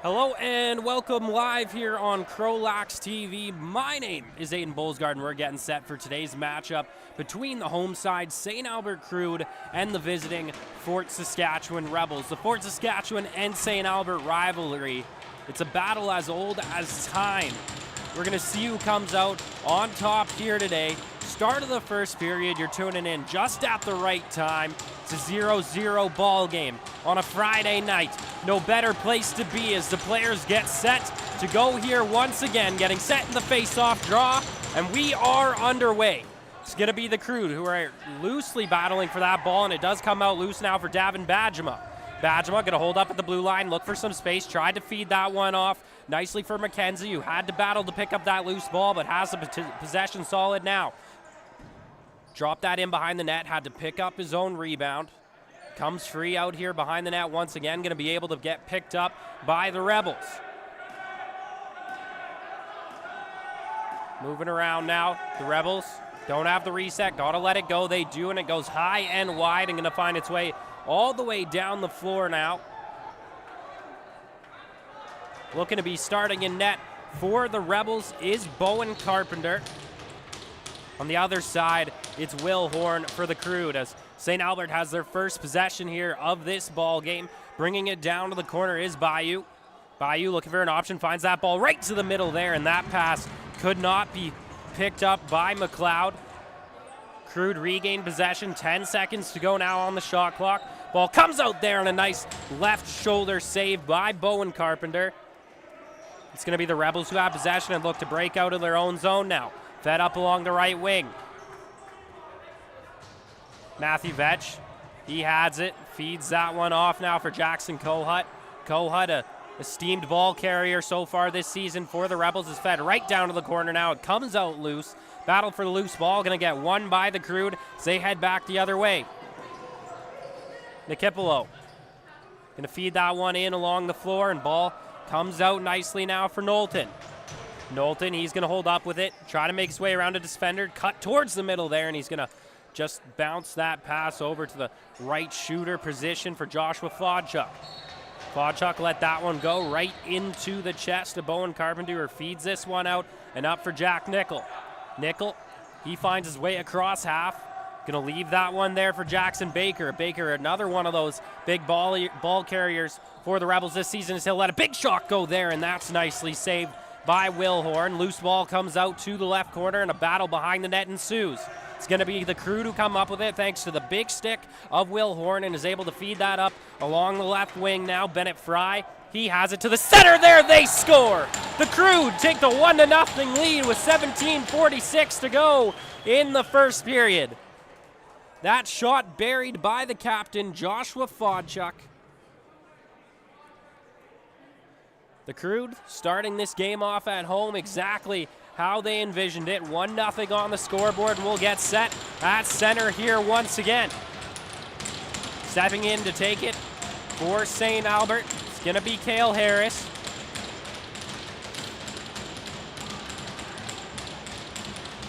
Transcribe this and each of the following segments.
Hello and welcome live here on CROW LAX TV. My name is Aiden Bolsgard and we're getting set for today's matchup between the home side St. Albert Crude and the visiting Fort Saskatchewan Rebels. The Fort Saskatchewan and St. Albert rivalry, it's a battle as old as time. We're going to see who comes out on top here today. Start of the first period, you're tuning in just at the right time. It's a 0-0 ball game on a Friday night. No better place to be as the players get set to go here once again, getting set in the face-off draw, and we are underway. It's going to be the Crude who are loosely battling for that ball, and it does come out loose now for Davin Badgema. Badgema going to hold up at the blue line, look for some space, tried to feed that one off nicely for McKenzie, who had to battle to pick up that loose ball, but has the possession solid now. Dropped that in behind the net, had to pick up his own rebound. Comes free out here behind the net once again, going to be able to get picked up by the Rebels. Moving around now, the Rebels don't have the reset, gotta let it go. They do, and it goes high and wide and going to find its way all the way down the floor now. Looking to be starting in net for the Rebels is Bowen Carpenter. On the other side, it's Will Horn for the Crude as St. Albert has their first possession here of this ball game. Bringing it down to the corner is Bayou. Bayou looking for an option, finds that ball right to the middle there, and that pass could not be picked up by McLeod. Crude regained possession, 10 seconds to go now on the shot clock. Ball comes out there and a nice left shoulder save by Bowen Carpenter. It's going to be the Rebels who have possession and look to break out of their own zone now. Fed up along the right wing. Matthew Vetch, he has it, feeds that one off now for Jackson Kohut. Kohut, a esteemed ball carrier so far this season for the Rebels, is fed right down to the corner now. It comes out loose. Battle for the loose ball, going to get won by the Crude as they head back the other way. Nikipolo, going to feed that one in along the floor, and ball comes out nicely now for Knowlton. Knowlton, he's going to hold up with it, try to make his way around a defender, cut towards the middle there, and he's going to just bounce that pass over to the right shooter position for Joshua Fodchuk. Fodchuk let that one go right into the chest of Bowen Carpenter, who feeds this one out, and up for Jack Nickel. Nickel, he finds his way across half. Going to leave that one there for Jackson Baker. Baker, another one of those big ball carriers for the Rebels this season, as he'll let a big shot go there, and that's nicely saved by Will Horn. Loose ball comes out to the left corner, and a battle behind the net ensues. It's going to be the Crude who come up with it thanks to the big stick of Will Horn, and is able to feed that up along the left wing now. Bennett Fry, he has it to the center there. They score. The Crude take the 1-0 lead with 17:46 to go in the first period. That shot buried by the captain, Joshua Fodchuk. The Crude starting this game off at home exactly how they envisioned it. 1-0 on the scoreboard, and we'll get set at center here once again. Stepping in to take it for St. Albert, it's going to be Cale Harris.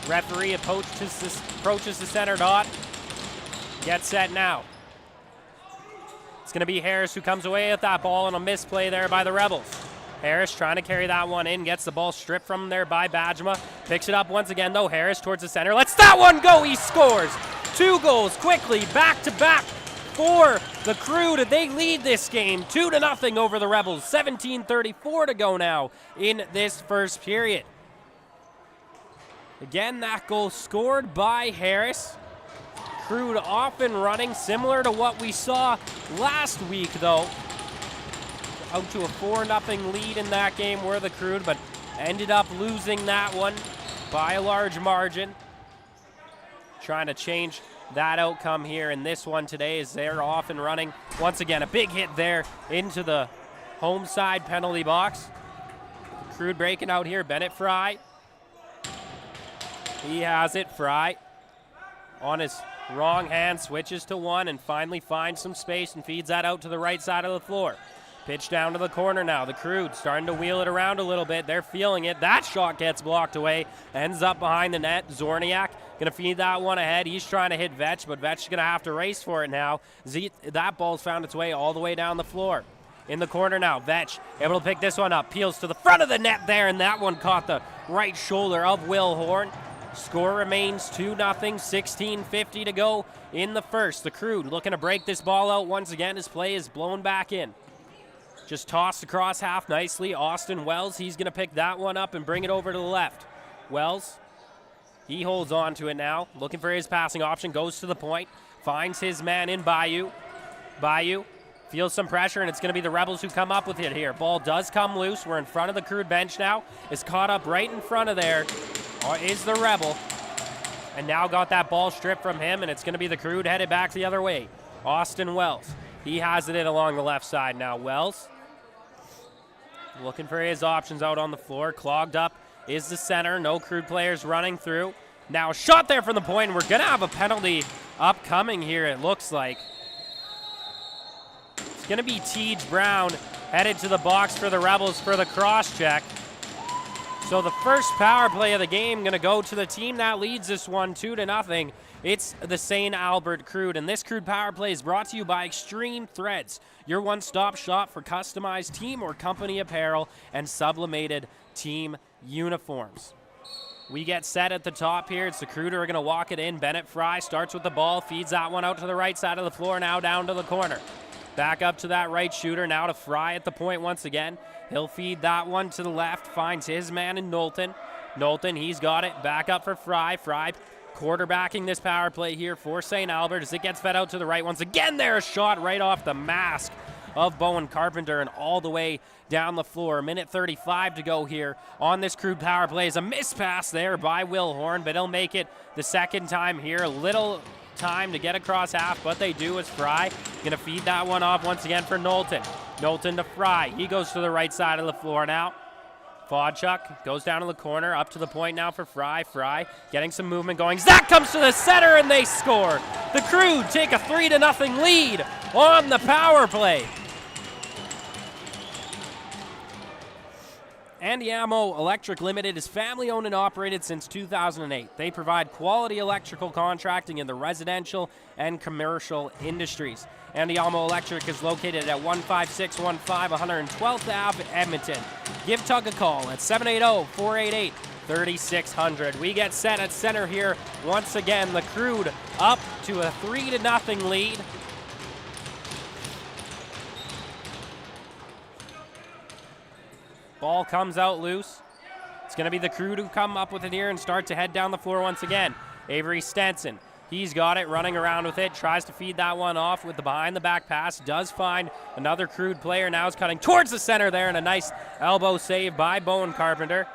Referee approaches the center dot. Get set now. It's going to be Harris who comes away with that ball, and a misplay there by the Rebels. Harris trying to carry that one in, gets the ball stripped from him there by Badgema. Picks it up once again though, Harris towards the center, lets that one go, he scores! 2 goals quickly, back to back for the Crude. They lead this game 2-0 over the Rebels. 17:34 to go now in this first period. Again, that goal scored by Harris. Crude off and running, similar to what we saw last week though. Out to a 4-0 lead in that game were the Crude, but ended up losing that one by a large margin. Trying to change that outcome here in this one today as they're off and running. Once again, a big hit there into the home side penalty box. The Crude breaking out here, Bennett Fry. He has it, Fry on his wrong hand, switches to one, and finally finds some space and feeds that out to the right side of the floor. Pitch down to the corner now. The Crude starting to wheel it around a little bit. They're feeling it. That shot gets blocked away. Ends up behind the net. Zorniak going to feed that one ahead. He's trying to hit Vetch, but Vetch is going to have to race for it now. That ball's found its way all the way down the floor. in the corner now. Vetch able to pick this one up. Peels to the front of the net there, and that one caught the right shoulder of Will Horn. Score remains 2-0, 16:50 to go in the first. The Crude looking to break this ball out once again as play is blown back in. Just tossed across half nicely. Austin Wells, he's going to pick that one up and bring it over to the left. Wells, he holds on to it now. Looking for his passing option, goes to the point. Finds his man in Bayou. Bayou feels some pressure, and it's going to be the Rebels who come up with it here. Ball does come loose. We're in front of the Crude bench now. Is caught up right in front of there. Is the Rebel. And now got that ball stripped from him, and it's going to be the Crude headed back the other way. Austin Wells. He has it in along the left side now. Wells looking for his options out on the floor. Clogged up is the center. No Crude players running through. Now shot there from the point. We're going to have a penalty upcoming here, it looks like. It's going to be Tej Brown headed to the box for the Rebels for the cross check. So the first power play of the game going to go to the team that leads this one 2-0. It's the St. Albert Crude, and this Crude power play is brought to you by Extreme Threads, your one-stop shop for customized team or company apparel and sublimated team uniforms. We get set at the top here. It's the Crude who are going to walk it in. Bennett Fry starts with the ball, feeds that one out to the right side of the floor, now down to the corner. Back up to that right shooter, now to Fry at the point once again. He'll feed that one to the left, finds his man in Knowlton. Knowlton, he's got it, back up for Fry. Fry quarterbacking this power play here for St. Albert as it gets fed out to the right. Once again, there a shot right off the mask of Bowen Carpenter and all the way down the floor. 1:35 to go here on this Crude power play. Is a missed pass there by Will Horn, but he'll make it the second time here. A little time to get across half, but they do as Fry gonna feed that one off once again for Knowlton. Knowlton to Fry. He goes to the right side of the floor now. Fodchuk goes down to the corner, up to the point now for Fry. Fry getting some movement going. That comes to the center, and they score. The Crude take a 3-0 lead on the power play. Andy Ammo Electric Limited is family-owned and operated since 2008. They provide quality electrical contracting in the residential and commercial industries. Andy Ammo Electric is located at 15615 112th Ave, Edmonton. Give Tug a call at 780-488-3600. We get set at center here once again. The Crude up to a 3-0 lead. Ball comes out loose. It's going to be the Crude who come up with it here and start to head down the floor once again. Avery Stenson, he's got it, running around with it, tries to feed that one off with the behind-the-back pass, does find another Crude player, now is cutting towards the center there, and a nice elbow save by Bowen Carpenter.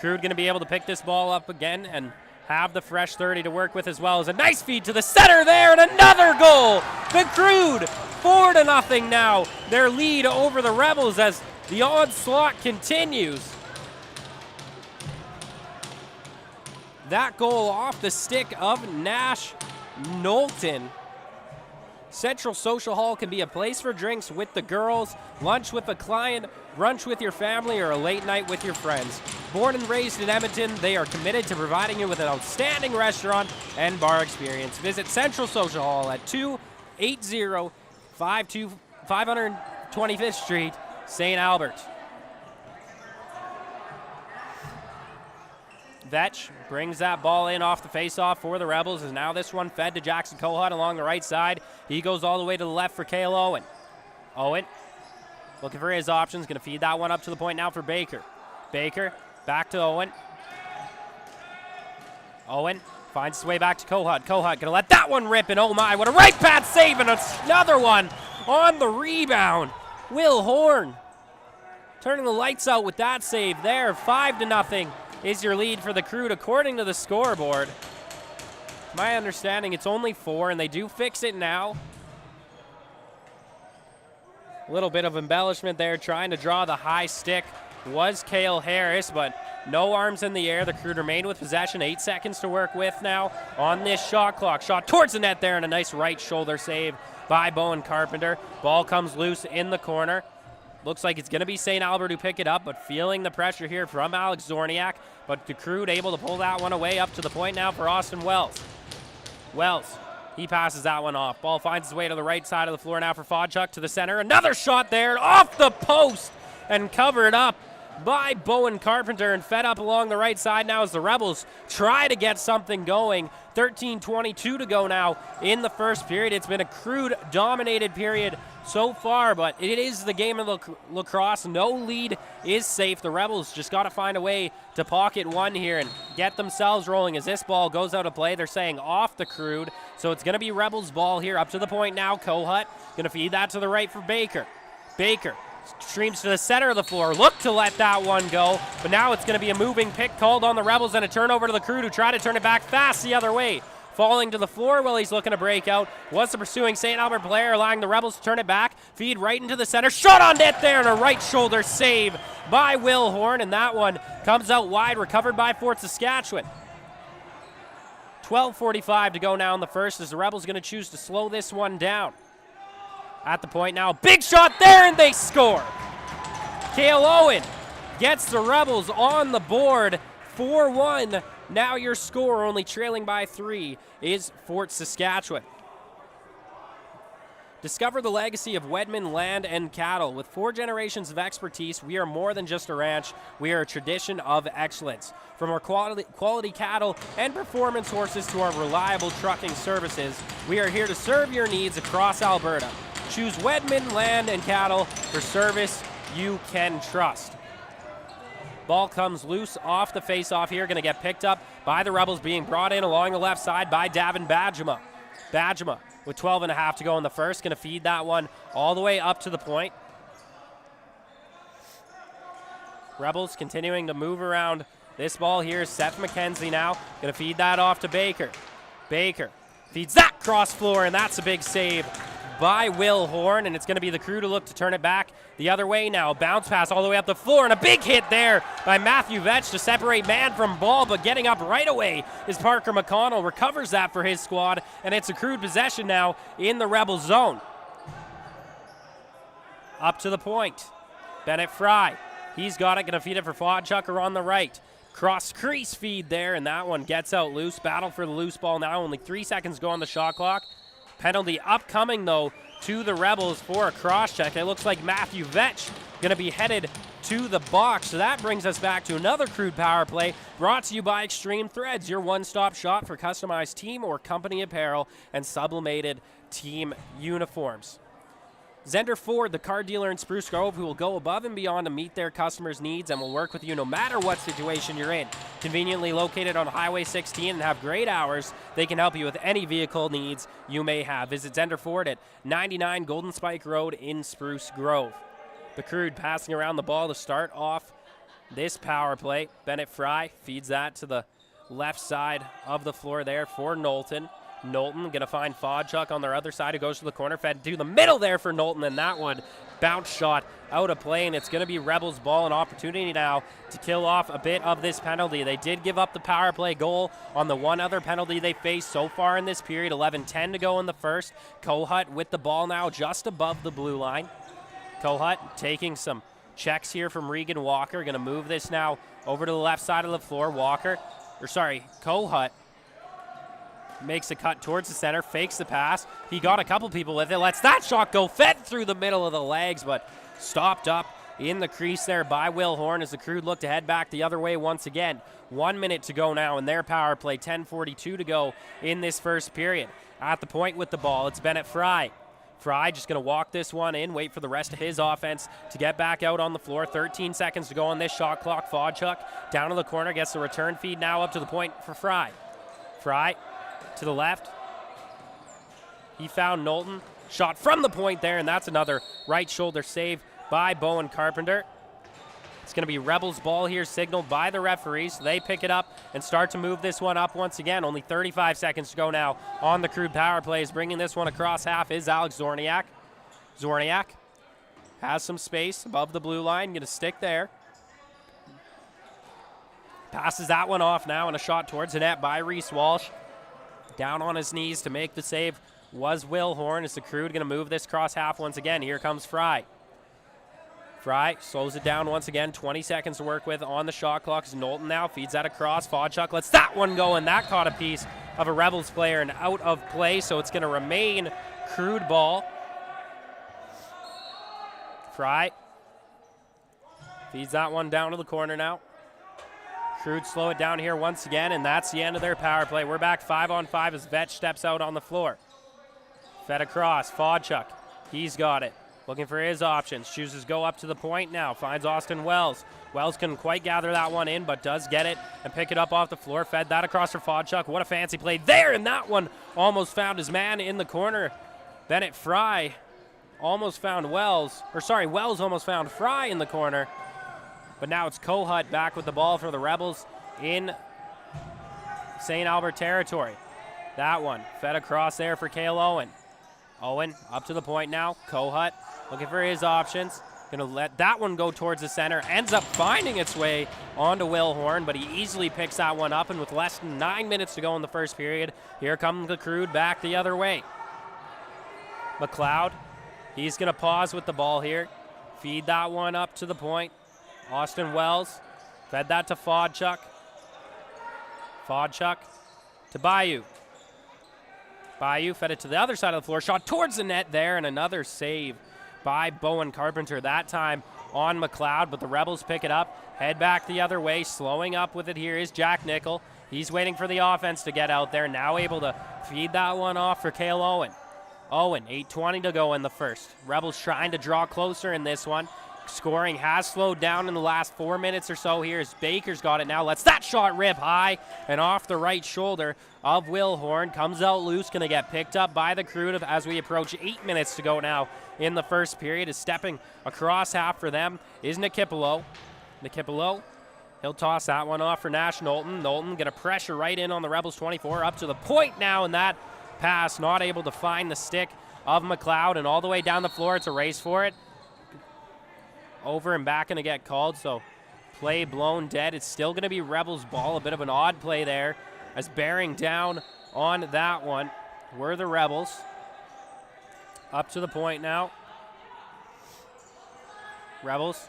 Crude going to be able to pick this ball up again and have the fresh 30 to work with, as well as a nice feed to the center there, and another goal! The Crude, 4-0 now. Their lead over the Rebels as the onslaught continues. That goal off the stick of Nash Knowlton. Central Social Hall can be a place for drinks with the girls, lunch with a client, brunch with your family, or a late night with your friends. Born and raised in Edmonton, they are committed to providing you with an outstanding restaurant and bar experience. Visit Central Social Hall at 280 525th Street, St. Albert. Vetch brings that ball in off the faceoff for the Rebels, as now this one fed to Jackson Kohut along the right side. He goes all the way to the left for Cale Owen. Owen looking for his options, going to feed that one up to the point now for Baker. Baker back to Owen. Owen finds his way back to Kohut. Kohut going to let that one rip, and oh my, what a right path save, and another one on the rebound. Will Horn turning the lights out with that save there. 5-0 is your lead for the Crude according to the scoreboard. My understanding, it's only 4, and they do fix it now. A little bit of embellishment there, trying to draw the high stick was Cale Harris, but no arms in the air. The Crude remain with possession. 8 seconds to work with now on this shot clock. Shot towards the net there, and a nice right shoulder save by Bowen Carpenter. Ball comes loose in the corner. Looks like it's going to be St. Albert who pick it up, but feeling the pressure here from Alex Zorniak. But the Crude able to pull that one away up to the point now for Austin Wells. Wells He passes that one off. Ball finds its way to the right side of the floor now for Fodchuk to the center. Another shot there off the post and covered up by Bowen Carpenter and fed up along the right side now as the Rebels try to get something going. 13:22 to go now in the first period. It's been a Crude-dominated period so far, but it is the game of lacrosse. No lead is safe. The Rebels just got to find a way to pocket one here and get themselves rolling as this ball goes out of play. They're saying off the Crude, so it's going to be Rebels ball here. Up to the point now, Kohut going to feed that to the right for Baker. Baker streams to the center of the floor. Look to let that one go, but now it's going to be a moving pick called on the Rebels and a turnover to the Crude, who try to turn it back fast the other way. Falling to the floor while he's looking to break out was the pursuing St. Albert player, allowing the Rebels to turn it back. Feed right into the center. Shot on net there and a right shoulder save by Will Horn, and that one comes out wide, recovered by Fort Saskatchewan. 12:45 to go now in the first as the Rebels going to choose to slow this one down. At the point now, big shot there, and they score. Cale Owen gets the Rebels on the board, 4-1. Now your score, only trailing by 3, is Fort Saskatchewan. Discover the legacy of Wedman Land and Cattle. With 4 generations of expertise, we are more than just a ranch. We are a tradition of excellence. From our quality cattle and performance horses to our reliable trucking services, we are here to serve your needs across Alberta. Choose Wedman Land and Cattle for service you can trust. Ball comes loose off the face-off here. Going to get picked up by the Rebels, being brought in along the left side by Davin Badjema. Badjema with 12.5 to go in the first. Going to feed that one all the way up to the point. Rebels continuing to move around this ball here. Seth McKenzie now. Going to feed that off to Baker. Baker feeds that cross floor, and that's a big save by Will Horn, and it's going to be the Crew to look to turn it back the other way now. Bounce pass all the way up the floor, and a big hit there by Matthew Vetch to separate man from ball, but getting up right away is Parker McConnell. Recovers that for his squad, and it's a Crude possession now in the Rebel zone. Up to the point. Bennett Fry. He's got it, going to feed it for Fodchucker on the right. Cross crease feed there, and that one gets out loose. Battle for the loose ball now. Only 3 seconds to go on the shot clock. Penalty upcoming, though, to the Rebels for a cross-check. It looks like Matthew Vetch going to be headed to the box. So that brings us back to another Crude power play, brought to you by Extreme Threads, your one-stop shop for customized team or company apparel and sublimated team uniforms. Zender Ford, the car dealer in Spruce Grove, who will go above and beyond to meet their customers' needs and will work with you no matter what situation you're in. Conveniently located on Highway 16 and have great hours, they can help you with any vehicle needs you may have. Visit Zender Ford at 99 Golden Spike Road in Spruce Grove. The Crude passing around the ball to start off this power play. Bennett Fry feeds that to the left side of the floor there for Knowlton. Knowlton going to find Fodchuck on their other side, who goes to the corner, fed to the middle there for Knowlton, and that one bounce shot out of play, and it's going to be Rebels ball, an opportunity now to kill off a bit of this penalty. They did give up the power play goal on the one other penalty they faced so far in this period. 11:10 to go in the first. Kohut with the ball now just above the blue line. Kohut taking some checks here from Regan Walker. Going to move this now over to the left side of the floor. Kohut makes a cut towards the center, fakes the pass. He got a couple people with it, lets that shot go, fed through the middle of the legs, but stopped up in the crease there by Will Horn as the Crude look to head back the other way once again. 1 minute to go now in their power play, 10:42 to go in this first period. At the point with the ball, it's Bennett Fry. Fry just going to walk this one in, wait for the rest of his offense to get back out on the floor. 13 seconds to go on this shot clock. Fodchuck down to the corner, gets the return feed now up to the point for Fry. Fry to the left. He found Knowlton. Shot from the point there, and that's another right shoulder save by Bowen Carpenter. It's going to be Rebels ball here, signaled by the referees. They pick it up and start to move this one up once again. Only 35 seconds to go now on the Crude power plays. Bringing this one across half is Alex Zorniak. Zorniak has some space above the blue line. Going to stick there. Passes that one off now, and a shot towards the net by Reese Walsh. Down on his knees to make the save was Will Horn as the Crude going to move this cross half once again. Here comes Fry. Fry slows it down once again. 20 seconds to work with on the shot clock as Knowlton now feeds that across. Fodchuck lets that one go, and that caught a piece of a Rebels player and out of play, so it's going to remain Crude ball. Fry feeds that one down to the corner now. Crude slow it down here once again, and that's the end of their power play. We're back 5-on-5 as Vetch steps out on the floor. Fed across, Fodchuk, he's got it. Looking for his options, chooses go up to the point now, finds Austin Wells. Wells couldn't quite gather that one in, but does get it and pick it up off the floor. Fed that across for Fodchuk. What a fancy play there, and that one almost found his man in the corner. Bennett Fry almost found Wells almost found Fry in the corner. But now it's Kohut back with the ball for the Rebels in St. Albert territory. That one fed across there for Cale Owen. Owen up to the point now. Kohut looking for his options. Going to let that one go towards the center. Ends up finding its way onto Will Horn, but he easily picks that one up. And with less than 9 minutes to go in the first period, here comes the Crude back the other way. McLeod, he's going to pause with the ball here. Feed that one up to the point. Austin Wells fed that to Fodchuk. Fodchuk to Bayou. Bayou fed it to the other side of the floor. Shot towards the net there, and another save by Bowen Carpenter, that time on McLeod, but the Rebels pick it up, head back the other way. Slowing up with it here is Jack Nickel. He's waiting for the offense to get out there, now able to feed that one off for Cale Owen. Owen, 8:20 to go in the first. Rebels trying to draw closer in this one. Scoring has slowed down in the last 4 minutes or so here as Baker's got it now. Lets that shot rip high and off the right shoulder of Will Horn. Comes out loose, going to get picked up by the Crude as we approach 8 minutes to go now in the first period. Is stepping across half for them is Nikipolo. Nikipolo, he'll toss that one off for Nash Knowlton. Knowlton going to pressure right in on the Rebels 24. Up to the point now, and that pass not able to find the stick of McLeod, and all the way down the floor. It's a race for it. Over and back going to get called, so play blown dead. It's still going to be Rebels ball. A bit of an odd play there as bearing down on that one were the Rebels. Up to the point now. Rebels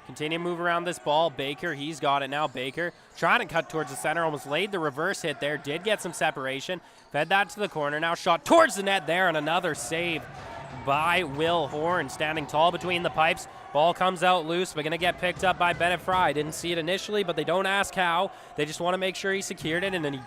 continue to move around this ball. Baker, he's got it now. Baker trying to cut towards the center. Almost laid the reverse hit there. Did get some separation. Fed that to the corner. Now shot towards the net there, and another save by Will Horn, standing tall between the pipes. Ball comes out loose, but going to get picked up by Bennett Fry. Didn't see it initially, but they don't ask how. They just want to make sure he secured it, and then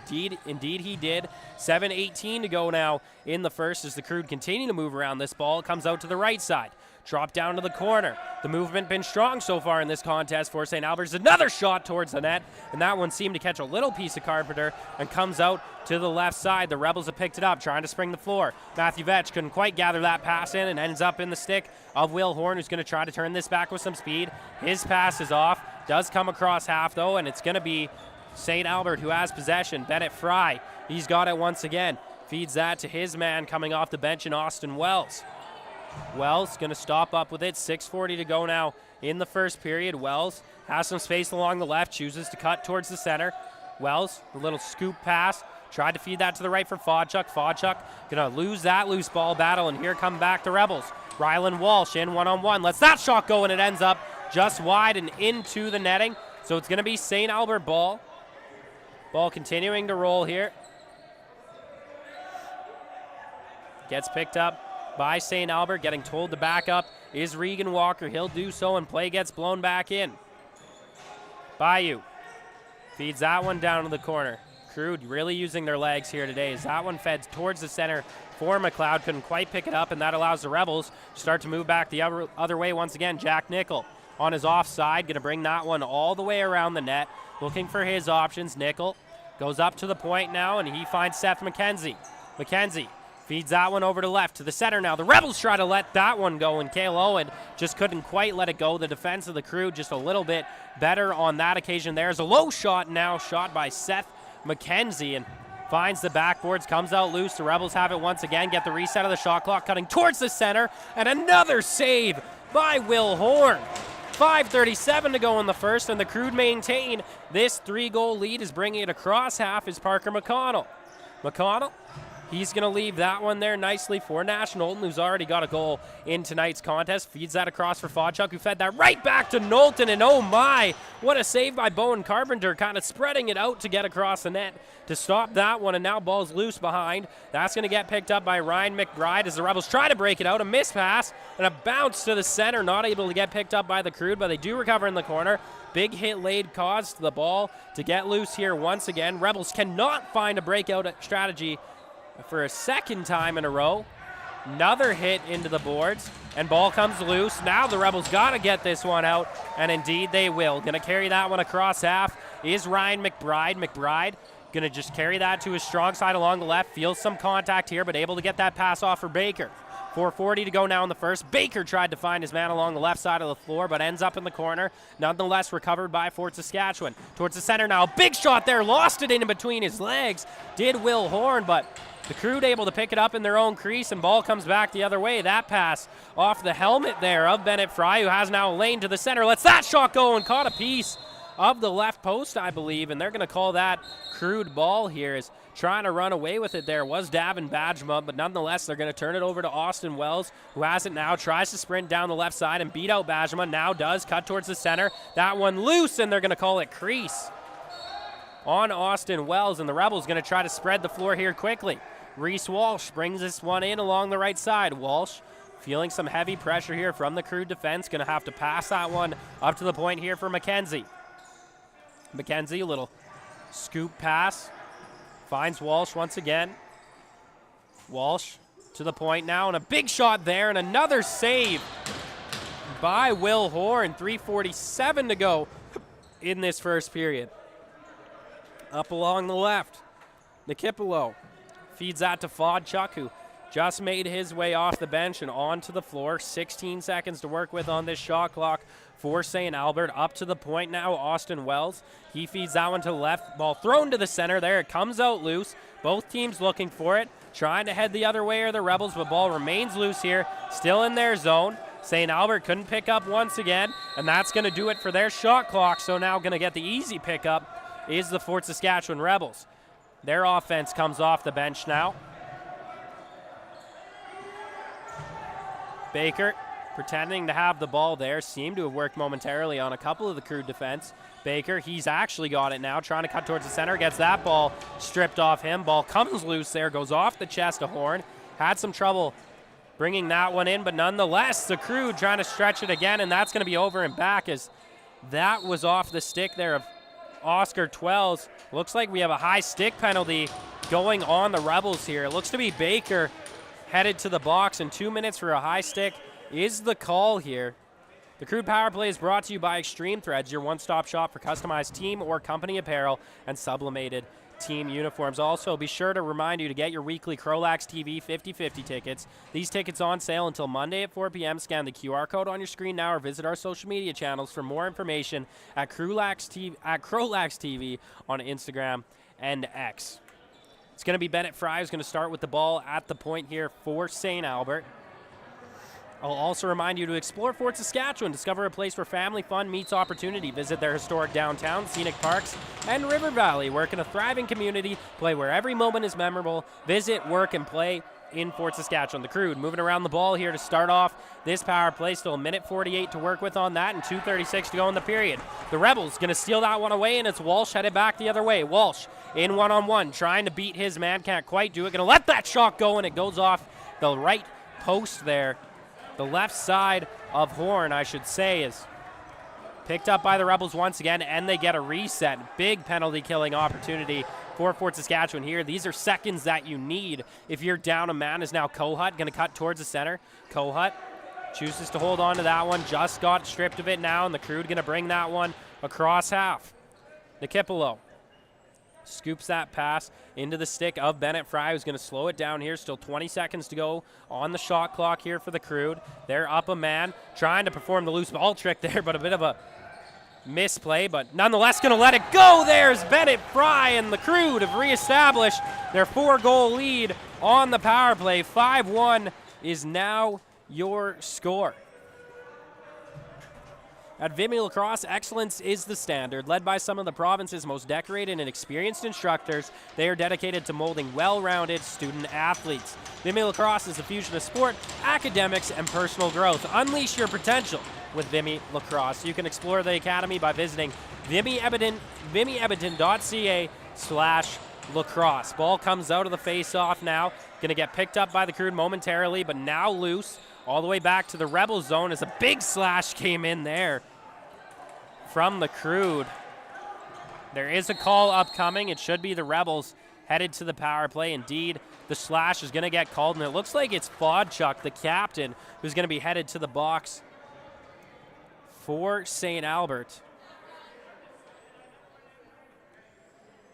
indeed he did. 7:18 to go now in the first as the Crude continue to move around this ball. It comes out to the right side. Drop down to the corner. The movement been strong so far in this contest for St. Albert's. Another shot towards the net, and that one seemed to catch a little piece of Carpenter and comes out to the left side. The Rebels have picked it up, trying to spring the floor. Matthew Vetch couldn't quite gather that pass in and ends up in the stick of Will Horn, who's going to try to turn this back with some speed. His pass is off. Does come across half, though, and it's going to be St. Albert who has possession. Bennett Fry, he's got it once again. Feeds that to his man coming off the bench in Austin Wells. Wells going to stop up with it. 6:40 to go now in the first period. Wells has some space along the left, chooses to cut towards the center. Wells, the little scoop pass, tried to feed that to the right for Fodchuk. Fodchuk going to lose that loose ball battle, and here come back the Rebels. Rylan Walsh in one-on-one, lets that shot go, and it ends up just wide and into the netting. So it's going to be St. Albert ball. Ball continuing to roll here. Gets picked up by St. Albert, getting told to back up is Regan Walker. He'll do so, and play gets blown back in. Bayou feeds that one down to the corner. Crude really using their legs here today as that one fed towards the center for McLeod. Couldn't quite pick it up, and that allows the Rebels to start to move back the other way once again. Jack Nickel on his offside, going to bring that one all the way around the net. Looking for his options. Nickel goes up to the point now, and he finds Seth McKenzie. McKenzie feeds that one over to left to the center now. The Rebels try to let that one go, and Cale Owen just couldn't quite let it go. The defense of the Crude just a little bit better on that occasion. There's a low shot now, shot by Seth McKenzie, and finds the backboards, comes out loose. The Rebels have it once again, get the reset of the shot clock, cutting towards the center, and another save by Will Horn. 5:37 to go in the first, and the Crude maintain this 3-goal lead. Is bringing it across half is Parker McConnell. McConnell He's going to leave that one there nicely for Nash Knowlton, who's already got a goal in tonight's contest. Feeds that across for Fodchuk, who fed that right back to Knowlton, and oh my, what a save by Bowen Carpenter, kind of spreading it out to get across the net to stop that one, and now ball's loose behind. That's going to get picked up by Ryan McBride as the Rebels try to break it out. A miss pass and a bounce to the center, not able to get picked up by the Crude, but they do recover in the corner. Big hit laid caused the ball to get loose here once again. Rebels cannot find a breakout strategy for a second time in a row. Another hit into the boards, and ball comes loose. Now the Rebels got to get this one out, and indeed they will. Going to carry that one across half is Ryan McBride. McBride going to just carry that to his strong side along the left. Feels some contact here, but able to get that pass off for Baker. 4:40 to go now in the first. Baker tried to find his man along the left side of the floor, but ends up in the corner. Nonetheless, recovered by Fort Saskatchewan. Towards the center now. Big shot there. Lost it in between his legs. Did Will Horn, but the Crude able to pick it up in their own crease, and ball comes back the other way. That pass off the helmet there of Bennett Fry, who has now a lane to the center. Lets that shot go and caught a piece of the left post, I believe, and they're going to call that Crude ball here. Is trying to run away with it there was Davin Badgema, but nonetheless, they're going to turn it over to Austin Wells, who has it now, tries to sprint down the left side and beat out Badgema, now does, cut towards the center. That one loose, and they're going to call it crease on Austin Wells, and the Rebels going to try to spread the floor here quickly. Reese Walsh brings this one in along the right side. Walsh feeling some heavy pressure here from the Crude defense, going to have to pass that one up to the point here for McKenzie. McKenzie, a little scoop pass, finds Walsh once again. Walsh to the point now, and a big shot there, and another save by Will Horn. 3:47 to go in this first period. Up along the left, Nikipolo feeds that to Fodchuk, who just made his way off the bench and onto the floor. 16 seconds to work with on this shot clock for St. Albert. Up to the point now, Austin Wells. He feeds that one to the left. Ball thrown to the center there. It comes out loose. Both teams looking for it. Trying to head the other way are the Rebels, but ball remains loose here. Still in their zone. St. Albert couldn't pick up once again, and that's going to do it for their shot clock. So now going to get the easy pickup is the Fort Saskatchewan Rebels. Their offense comes off the bench now. Baker pretending to have the ball there. Seemed to have worked momentarily on a couple of the Crude defense. Baker, he's actually got it now, trying to cut towards the center. Gets that ball stripped off him. Ball comes loose there, goes off the chest of Horn. Had some trouble bringing that one in, but nonetheless, the Crude trying to stretch it again, and that's going to be over and back as that was off the stick there of Oscar Twells. Looks like we have a high stick penalty going on the Rebels here. It looks to be Baker headed to the box, and 2 minutes for a high stick is the call here. The Crude Power Play is brought to you by Extreme Threads, your one-stop shop for customized team or company apparel and sublimated team uniforms. Also, be sure to remind you to get your weekly CROW LAX TV 50/50 tickets. These tickets on sale until Monday at 4 p.m. Scan the QR code on your screen now or visit our social media channels for more information at CROW LAX TV on Instagram and X. It's going to be Bennett Fry who's going to start with the ball at the point here for St. Albert. I'll also remind you to explore Fort Saskatchewan. Discover a place where family fun meets opportunity. Visit their historic downtown, scenic parks, and River Valley. Work in a thriving community. Play where every moment is memorable. Visit, work, and play in Fort Saskatchewan. The Crude moving around the ball here to start off this power play. Still a minute 48 to work with on that and 2:36 to go in the period. The Rebels going to steal that one away, and it's Walsh headed back the other way. Walsh in one-on-one, trying to beat his man. Can't quite do it. Going to let that shot go, and it goes off the right post there. The left side of Horn, I should say, is picked up by the Rebels once again, and they get a reset. Big penalty killing opportunity for Fort Saskatchewan here. These are seconds that you need if you're down a man. Is now Kohut going to cut towards the center. Kohut chooses to hold on to that one. Just got stripped of it now, and the Crude going to bring that one across half. Nikipolo scoops that pass into the stick of Bennett Fry, who's going to slow it down here. Still 20 seconds to go on the shot clock here for the Crude. They're up a man, trying to perform the loose ball trick there, but a bit of a misplay, but nonetheless going to let it go. There's Bennett Fry, and the Crude have reestablished their 4-goal lead on the power play. 5-1 is now your score. At Vimy Lacrosse, excellence is the standard. Led by some of the province's most decorated and experienced instructors, they are dedicated to molding well-rounded student athletes. Vimy Lacrosse is a fusion of sport, academics, and personal growth. Unleash your potential with Vimy Lacrosse. You can explore the academy by visiting vimyedmonton.ca/lacrosse. Ball comes out of the face-off now. Going to get picked up by the Crude momentarily, but now loose. All the way back to the Rebel zone as a big slash came in there from the Crude. There is a call upcoming. It should be the Rebels headed to the power play. Indeed, the slash is going to get called, and it looks like it's Fodchuk, the captain, who's going to be headed to the box for St. Albert.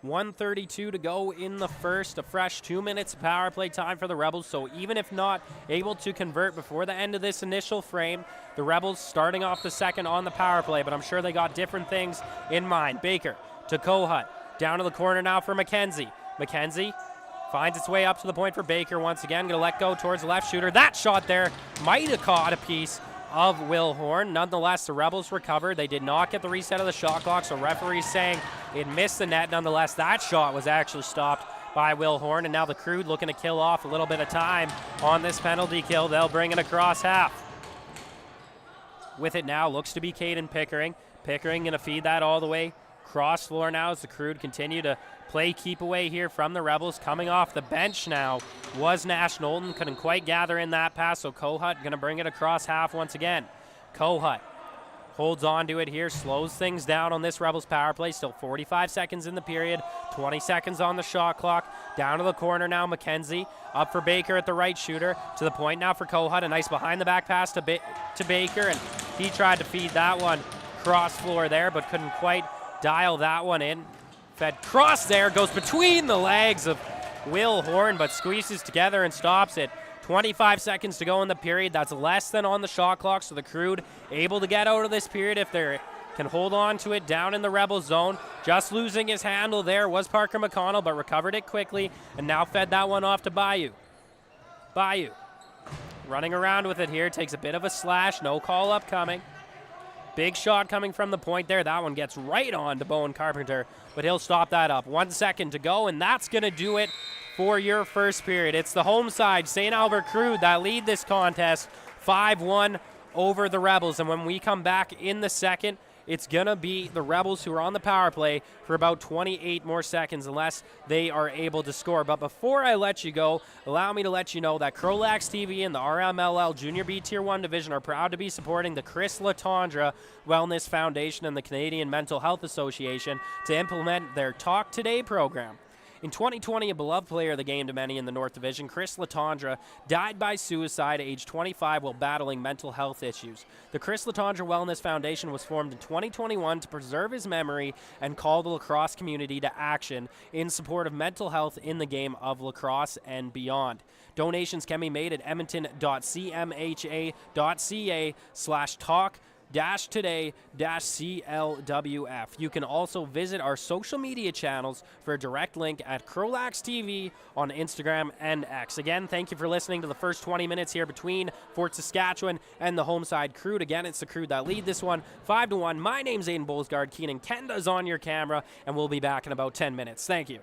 1:32 to go in the first. A fresh 2 minutes of power play time for the Rebels. So even if not able to convert before the end of this initial frame, the Rebels starting off the second on the power play, but I'm sure they got different things in mind. Baker to Kohut. Down to the corner now for McKenzie. McKenzie finds its way up to the point for Baker once again. Going to let go towards the left shooter. That shot there might have caught a piece of Will Horn. Nonetheless, the Rebels recovered. They did not get the reset of the shot clock, so referees saying it missed the net. Nonetheless, that shot was actually stopped by Will Horn, and now the Crude looking to kill off a little bit of time on this penalty kill. They'll bring it across half. With it now looks to be Caden Pickering. Pickering going to feed that all the way cross floor now as the Crude continue to play keep away here from the Rebels. Coming off the bench now was Nash Knowlton. Couldn't quite gather in that pass, so Kohut going to bring it across half once again. Kohut holds on to it here, slows things down on this Rebels power play. Still 45 seconds in the period, 20 seconds on the shot clock. Down to the corner now, McKenzie. Up for Baker at the right shooter. To the point now for Kohut. A nice behind the back pass to Baker, and he tried to feed that one cross floor there, but couldn't quite dial that one in. Fed cross there, goes between the legs of Will Horn, but squeezes together and stops it. 25 seconds to go in the period. That's less than on the shot clock, so the Crude able to get out of this period if they can hold on to it down in the Rebel zone. Just losing his handle there was Parker McConnell, but recovered it quickly and now fed that one off to Bayou. Bayou running around with it here, takes a bit of a slash, no call upcoming. Big shot coming from the point there. That one gets right on to Bowen Carpenter, but he'll stop that up. 1 second to go, and that's going to do it for your first period. It's the home side, St. Albert Crude, that lead this contest 5-1 over the Rebels. And when we come back in the second, it's going to be the Rebels who are on the power play for about 28 more seconds unless they are able to score. But before I let you go, allow me to let you know that CROW LAX TV and the RMLL Junior B Tier 1 Division are proud to be supporting the Chris Latondra Wellness Foundation and the Canadian Mental Health Association to implement their Talk Today program. In 2020, a beloved player of the game to many in the North Division, Chris Latondra, died by suicide at age 25 while battling mental health issues. The Chris Latondra Wellness Foundation was formed in 2021 to preserve his memory and call the lacrosse community to action in support of mental health in the game of lacrosse and beyond. Donations can be made at edmonton.cmha.ca/talk-today-CLWF. You can also visit our social media channels for a direct link at CROW LAX TV on Instagram and X. Again, thank you for listening to the first 20 minutes here between Fort Saskatchewan and the home side Crude. Again, it's the Crude that lead this one 5-1. My name's Aiden Bolsgaard. Keenan Kenda's on your camera, and we'll be back in about 10 minutes. Thank you.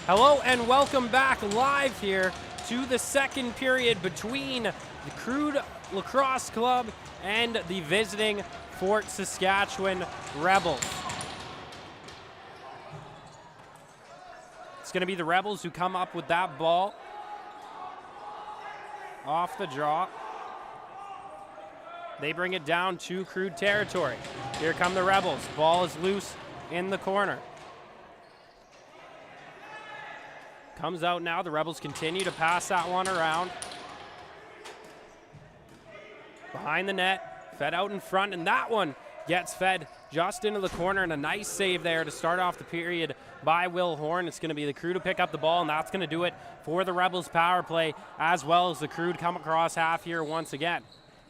Hello and welcome back live here to the second period between the Crude Lacrosse Club and the visiting Fort Saskatchewan Rebels. It's going to be the Rebels who come up with that ball off the draw. They bring it down to Crude territory. Here come the Rebels. Ball is loose in the corner. Comes out now. The Rebels continue to pass that one around. Behind the net, fed out in front, and that one gets fed just into the corner, and a nice save there to start off the period by Will Horn. It's going to be the Crew to pick up the ball, and that's going to do it for the Rebels power play, as well as the Crew come across half here once again.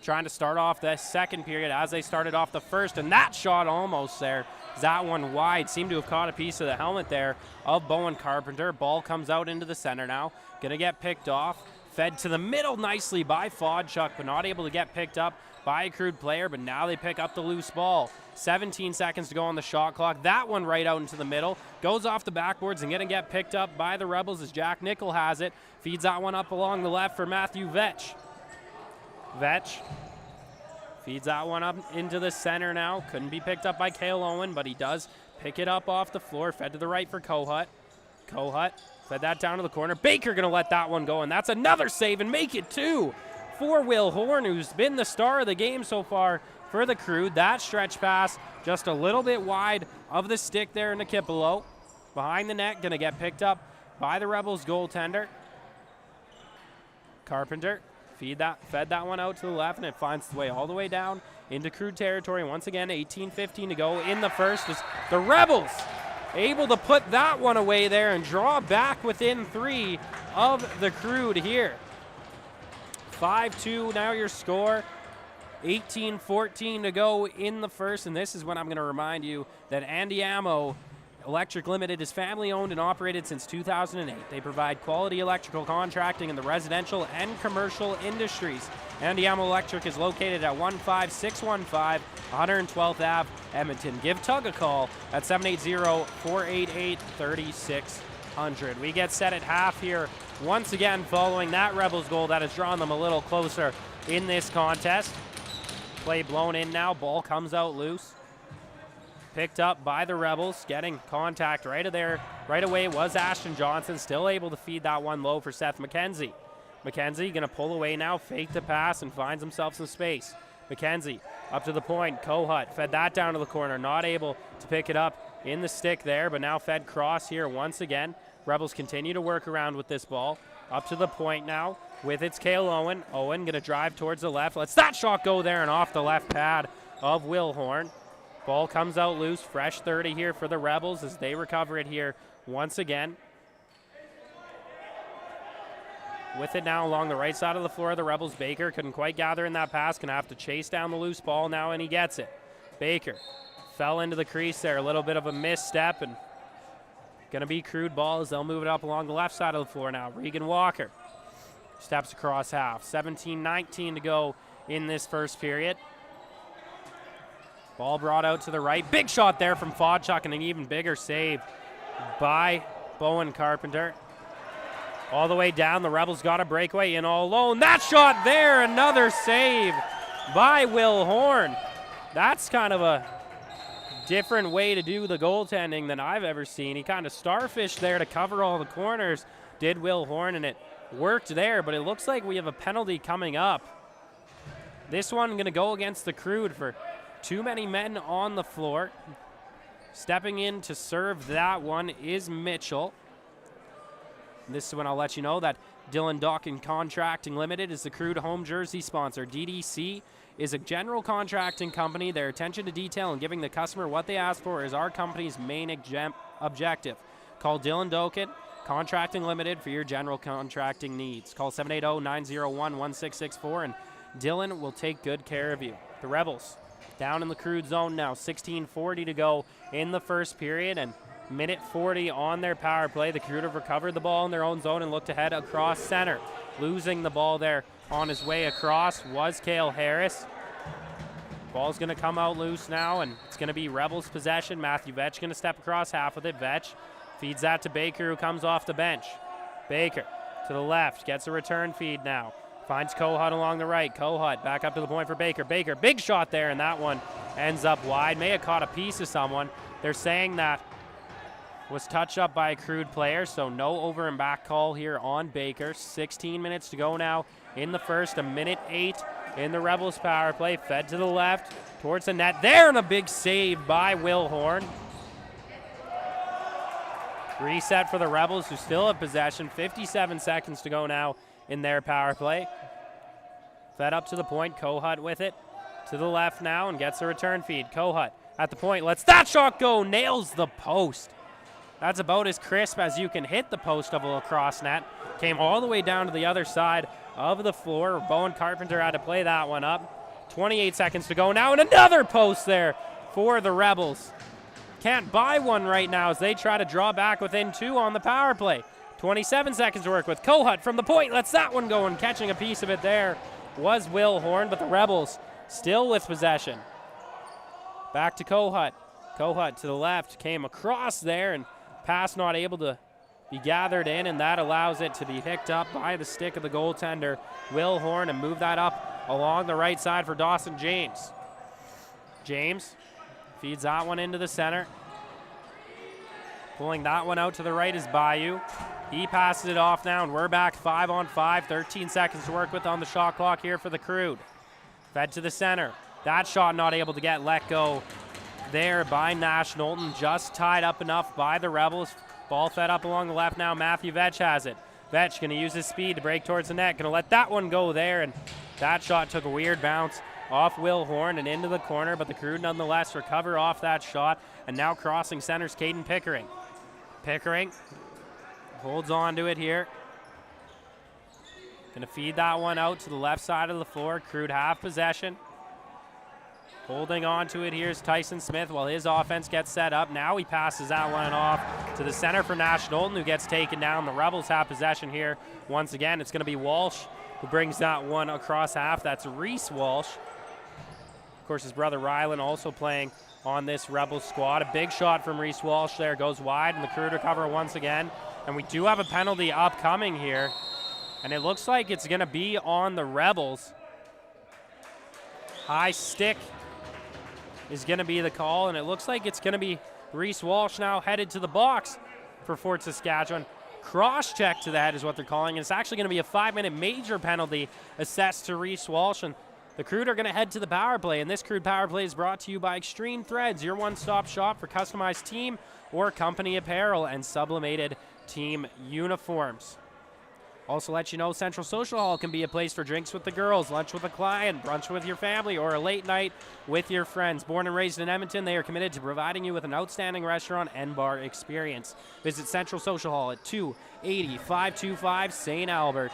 Trying to start off the second period as they started off the first, and that shot almost there. That one wide, seemed to have caught a piece of the helmet there of Bowen Carpenter. Ball comes out into the center now. Gonna get picked off. Fed to the middle nicely by Fodchuk, but not able to get picked up by a Crude player, but now they pick up the loose ball. 17 seconds to go on the shot clock. That one right out into the middle. Goes off the backboards and gonna get picked up by the Rebels as Jack Nickel has it. Feeds that one up along the left for Matthew Vetch. Vetch feeds that one up into the center now. Couldn't be picked up by Cale Owen, but he does pick it up off the floor. Fed to the right for Kohut. Kohut fed that down to the corner. Baker gonna let that one go, and that's another save and make it two for Will Horn, who's been the star of the game so far for the Crew. That stretch pass just a little bit wide of the stick there in the Kipolo. Behind the net, gonna get picked up by the Rebels goaltender. Carpenter fed that one out to the left, and it finds its way all the way down into Crude territory. Once again, 18:15 to go in the first. As the Rebels able to put that one away there and draw back within 3 of the Crude here. 5-2 now your score. 18:14 to go in the first, and this is when I'm going to remind you that Andy Ammo Electric Limited is family owned and operated since 2008. They provide quality electrical contracting in the residential and commercial industries. Andy Ammo Electric is located at 15615 112th Ave, Edmonton. Give Tug a call at 780-488-3600. We get set at half here once again following that Rebels goal that has drawn them a little closer in this contest. Play blown in now. Ball comes out loose. Picked up by the Rebels, getting contact right away was Ashton Johnson, still able to feed that one low for Seth McKenzie. McKenzie gonna pull away now, fake the pass, and finds himself some space. McKenzie up to the point, Kohut fed that down to the corner, not able to pick it up in the stick there, but now fed cross here once again. Rebels continue to work around with this ball. Up to the point now with its Cale Owen. Owen gonna drive towards the left, lets that shot go there and off the left pad of Will Horn. Ball comes out loose, fresh 30 here for the Rebels as they recover it here once again. With it now along the right side of the floor, the Rebels. Baker couldn't quite gather in that pass, gonna have to chase down the loose ball now, and he gets it. Baker fell into the crease there, a little bit of a misstep, and gonna be Crude ball as they'll move it up along the left side of the floor now. Regan Walker steps across half. 17-19 to go in this first period. Ball brought out to the right. Big shot there from Fodchuk, and an even bigger save by Bowen Carpenter. All the way down, the Rebels got a breakaway in all alone. That shot there, another save by Will Horn. That's kind of a different way to do the goaltending than I've ever seen. He kind of starfished there to cover all the corners, did Will Horn, and it worked there, but it looks like we have a penalty coming up. This one going to go against the Crude for too many men on the floor. Stepping in to serve that one is Mitchell. This is when I'll let you know that Dylan Dawkin Contracting Limited is the Crude home jersey sponsor. DDC is a general contracting company. Their attention to detail and giving the customer what they ask for is our company's main objective. Call Dylan Dawkin Contracting Limited for your general contracting needs. Call 780-901-1664 and Dylan will take good care of you. The Rebels down in the Crude zone now, 16:40 to go in the first period, and minute 40 on their power play. The Crude have recovered the ball in their own zone and looked ahead across center. Losing the ball there on his way across was Cale Harris. Ball's going to come out loose now, and it's going to be Rebels possession. Matthew Vetch going to step across half with it. Vetch Feeds that to Baker, who comes off the bench. Baker to the left, gets a return feed now. Finds Kohut along the right. Kohut back up to the point for Baker. Baker, big shot there, and that one ends up wide. May have caught a piece of someone. They're saying that was touched up by a Crude player, so no over and back call here on Baker. 16 minutes to go now in the first, 1:08 in the Rebels power play. Fed to the left, towards the net. There, and a big save by Will Horn. Reset for the Rebels, who still have possession. 57 seconds to go now in their power play. Fed up to the point, Kohut with it. To the left now and gets a return feed. Kohut at the point, lets that shot go, nails the post. That's about as crisp as you can hit the post of a lacrosse net. Came all the way down to the other side of the floor. Bowen Carpenter had to play that one up. 28 seconds to go now, and another post there for the Rebels. Can't buy one right now as they try to draw back within 2 on the power play. 27 seconds to work with. Kohut from the point lets that one go, and catching a piece of it there was Will Horn, but the Rebels still with possession. Back to Kohut. Kohut to the left, came across there, and pass not able to be gathered in, and that allows it to be picked up by the stick of the goaltender, Will Horn, and move that up along the right side for Dawson James. James feeds that one into the center. Pulling that one out to the right is Bayou. He passes it off now, and we're back 5-on-5. 13 seconds to work with on the shot clock here for the Crude. Fed to the center. That shot not able to get let go there by Nash Knowlton. Just tied up enough by the Rebels. Ball fed up along the left now. Matthew Vetch has it. Vetch going to use his speed to break towards the net. Going to let that one go there, and that shot took a weird bounce off Will Horn and into the corner, but the Crude nonetheless recover off that shot, and now crossing center's Caden Pickering. Pickering holds on to it here. Going to feed that one out to the left side of the floor. Crude have possession. Holding on to it here is Tyson Smith while his offense gets set up. Now he passes that one off to the center for Nash Knowlton, who gets taken down. The Rebels have possession here. Once again, it's going to be Walsh who brings that one across half. That's Reese Walsh. Of course, his brother Rylan also playing on this Rebels squad. A big shot from Reese Walsh there goes wide, and the Crude recover once again. And we do have a penalty upcoming here, and it looks like it's going to be on the Rebels. High stick is going to be the call, and it looks like it's going to be Reese Walsh now headed to the box for Fort Saskatchewan. Cross-check to the head is what they're calling, and it's actually going to be a 5-minute major penalty assessed to Reese Walsh, and the Crude are going to head to the power play, and this Crude power play is brought to you by Extreme Threads, your one-stop shop for customized team or company apparel and sublimated team uniforms. Also let you know Central Social Hall can be a place for drinks with the girls, lunch with a client, brunch with your family, or a late night with your friends. Born and raised in Edmonton, they are committed to providing you with an outstanding restaurant and bar experience. Visit Central Social Hall at 280-525 St. Albert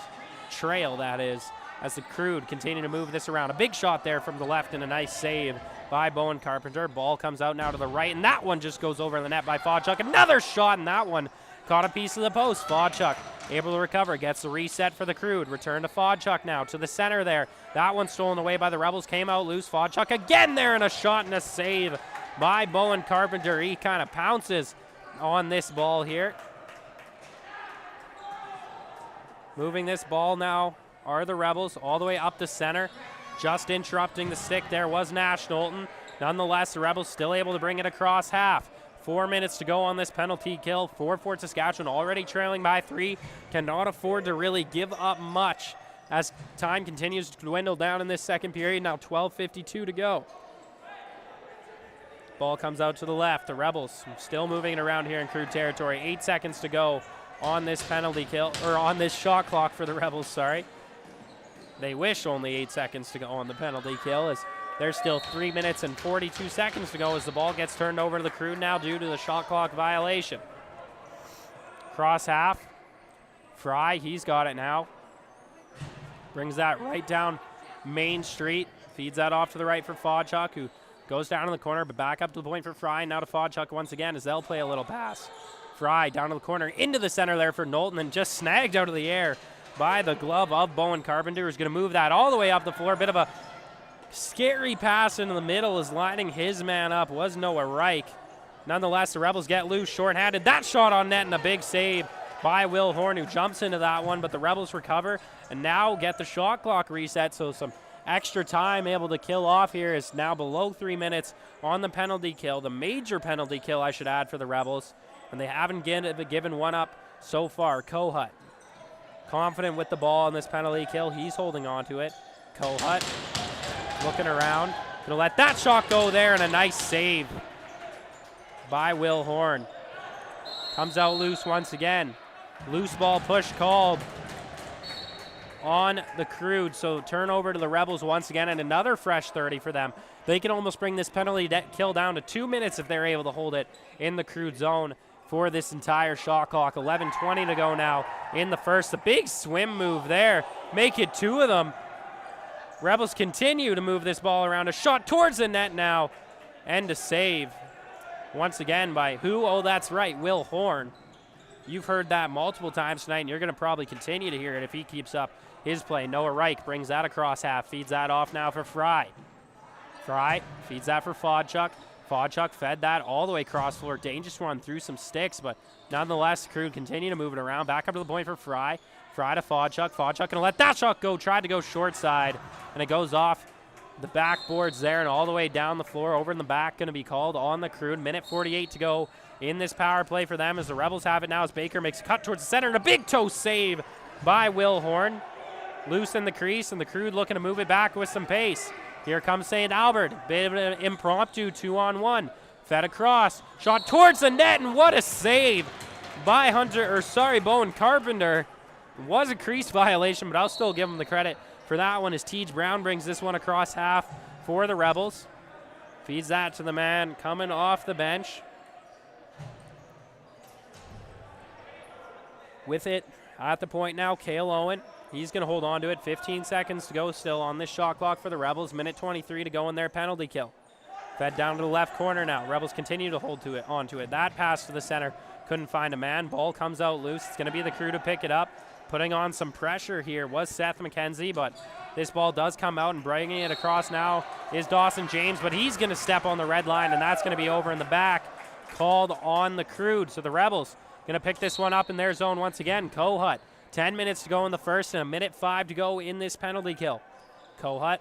Trail, that is, as the Crude continue to move this around. A big shot there from the left and a nice save by Bowen Carpenter. Ball comes out now to the right, and that one just goes over the net by Fodchuk. Another shot, and that one caught a piece of the post. Fodchuk able to recover, gets the reset for the Crude. Return to Fodchuk now to the center there. That one stolen away by the Rebels, came out loose. Fodchuk again there, and a shot and a save by Bowen Carpenter. He kind of pounces on this ball here. Moving this ball now are the Rebels all the way up the center. Just interrupting the stick there was Nash Knowlton. Nonetheless, the Rebels still able to bring it across half. 4 minutes to go on this penalty kill for Fort Saskatchewan, already trailing by 3. Cannot afford to really give up much as time continues to dwindle down in this second period. Now 12:52 to go. Ball comes out to the left. The Rebels still moving it around here in Crude territory. 8 seconds to go on this penalty kill, or on this shot clock for the Rebels, sorry. They wish only 8 seconds to go on the penalty kill, as there's still 3 minutes and 42 seconds to go as the ball gets turned over to the Crude now due to the shot clock violation. Cross half. Fry, he's got it now. Brings that right down Main Street. Feeds that off to the right for Fodchuk, who goes down in the corner, but back up to the point for Fry. Now to Fodchuk once again as they'll play a little pass. Fry down to the corner, into the center there for Knowlton, and just snagged out of the air by the glove of Bowen Carpenter, who's going to move that all the way up the floor. Bit of a scary pass into the middle, is lining his man up, was Noah Reich. Nonetheless, the Rebels get loose, short-handed. That shot on net and a big save by Will Horn, who jumps into that one, but the Rebels recover and now get the shot clock reset, so some extra time able to kill off here is now below 3 minutes on the penalty kill, the major penalty kill, I should add, for the Rebels, and they haven't given one up so far. Kohut, confident with the ball on this penalty kill. He's holding on to it. Kohut looking around. Gonna let that shot go there, and a nice save by Will Horn. Comes out loose once again. Loose ball push called on the Crude, so turnover to the Rebels once again, and another fresh 30 for them. They can almost bring this penalty kill down to 2 minutes if they're able to hold it in the Crude zone for this entire shot clock. 11:20 to go now in the first. A big swim move there. Make it 2 of them. Rebels continue to move this ball around. A shot towards the net now, and a save once again by who? Oh, that's right, Will Horn. You've heard that multiple times tonight, and you're going to probably continue to hear it if he keeps up his play. Noah Reich brings that across half, feeds that off now for Fry. Fry feeds that for Fodchuk. Fodchuk fed that all the way cross floor. Dangerous one through some sticks, but nonetheless, Crude continue to move it around. Back up to the point for Fry. Fry to Fodchuk. Fodchuk going to let that shot go. Tried to go short side, and it goes off the backboards there and all the way down the floor. Over in the back, going to be called on the Crude. Minute 48 to go in this power play for them as the Rebels have it now as Baker makes a cut towards the center, and a big toe save by Will Horn. Loose in the crease, and the Crude looking to move it back with some pace. Here comes St. Albert. Bit of an impromptu 2-on-1. Fed across. Shot towards the net, and what a save by Bowen Carpenter. It was a crease violation, but I'll still give him the credit for that one as Tej Brown brings this one across half for the Rebels. Feeds that to the man coming off the bench. With it at the point now, Cale Owen. He's going to hold on to it. 15 seconds to go still on this shot clock for the Rebels. Minute 23 to go in their penalty kill. Fed down to the left corner now. Rebels continue to hold to it, onto it. That pass to the center. Couldn't find a man. Ball comes out loose. It's going to be the Crew to pick it up. Putting on some pressure here was Seth McKenzie, but this ball does come out, and bringing it across now is Dawson James, but he's going to step on the red line, and that's going to be over in the back. Called on the Crude. So the Rebels going to pick this one up in their zone once again. Kohut, 10 minutes to go in the first and a minute 5 to go in this penalty kill. Kohut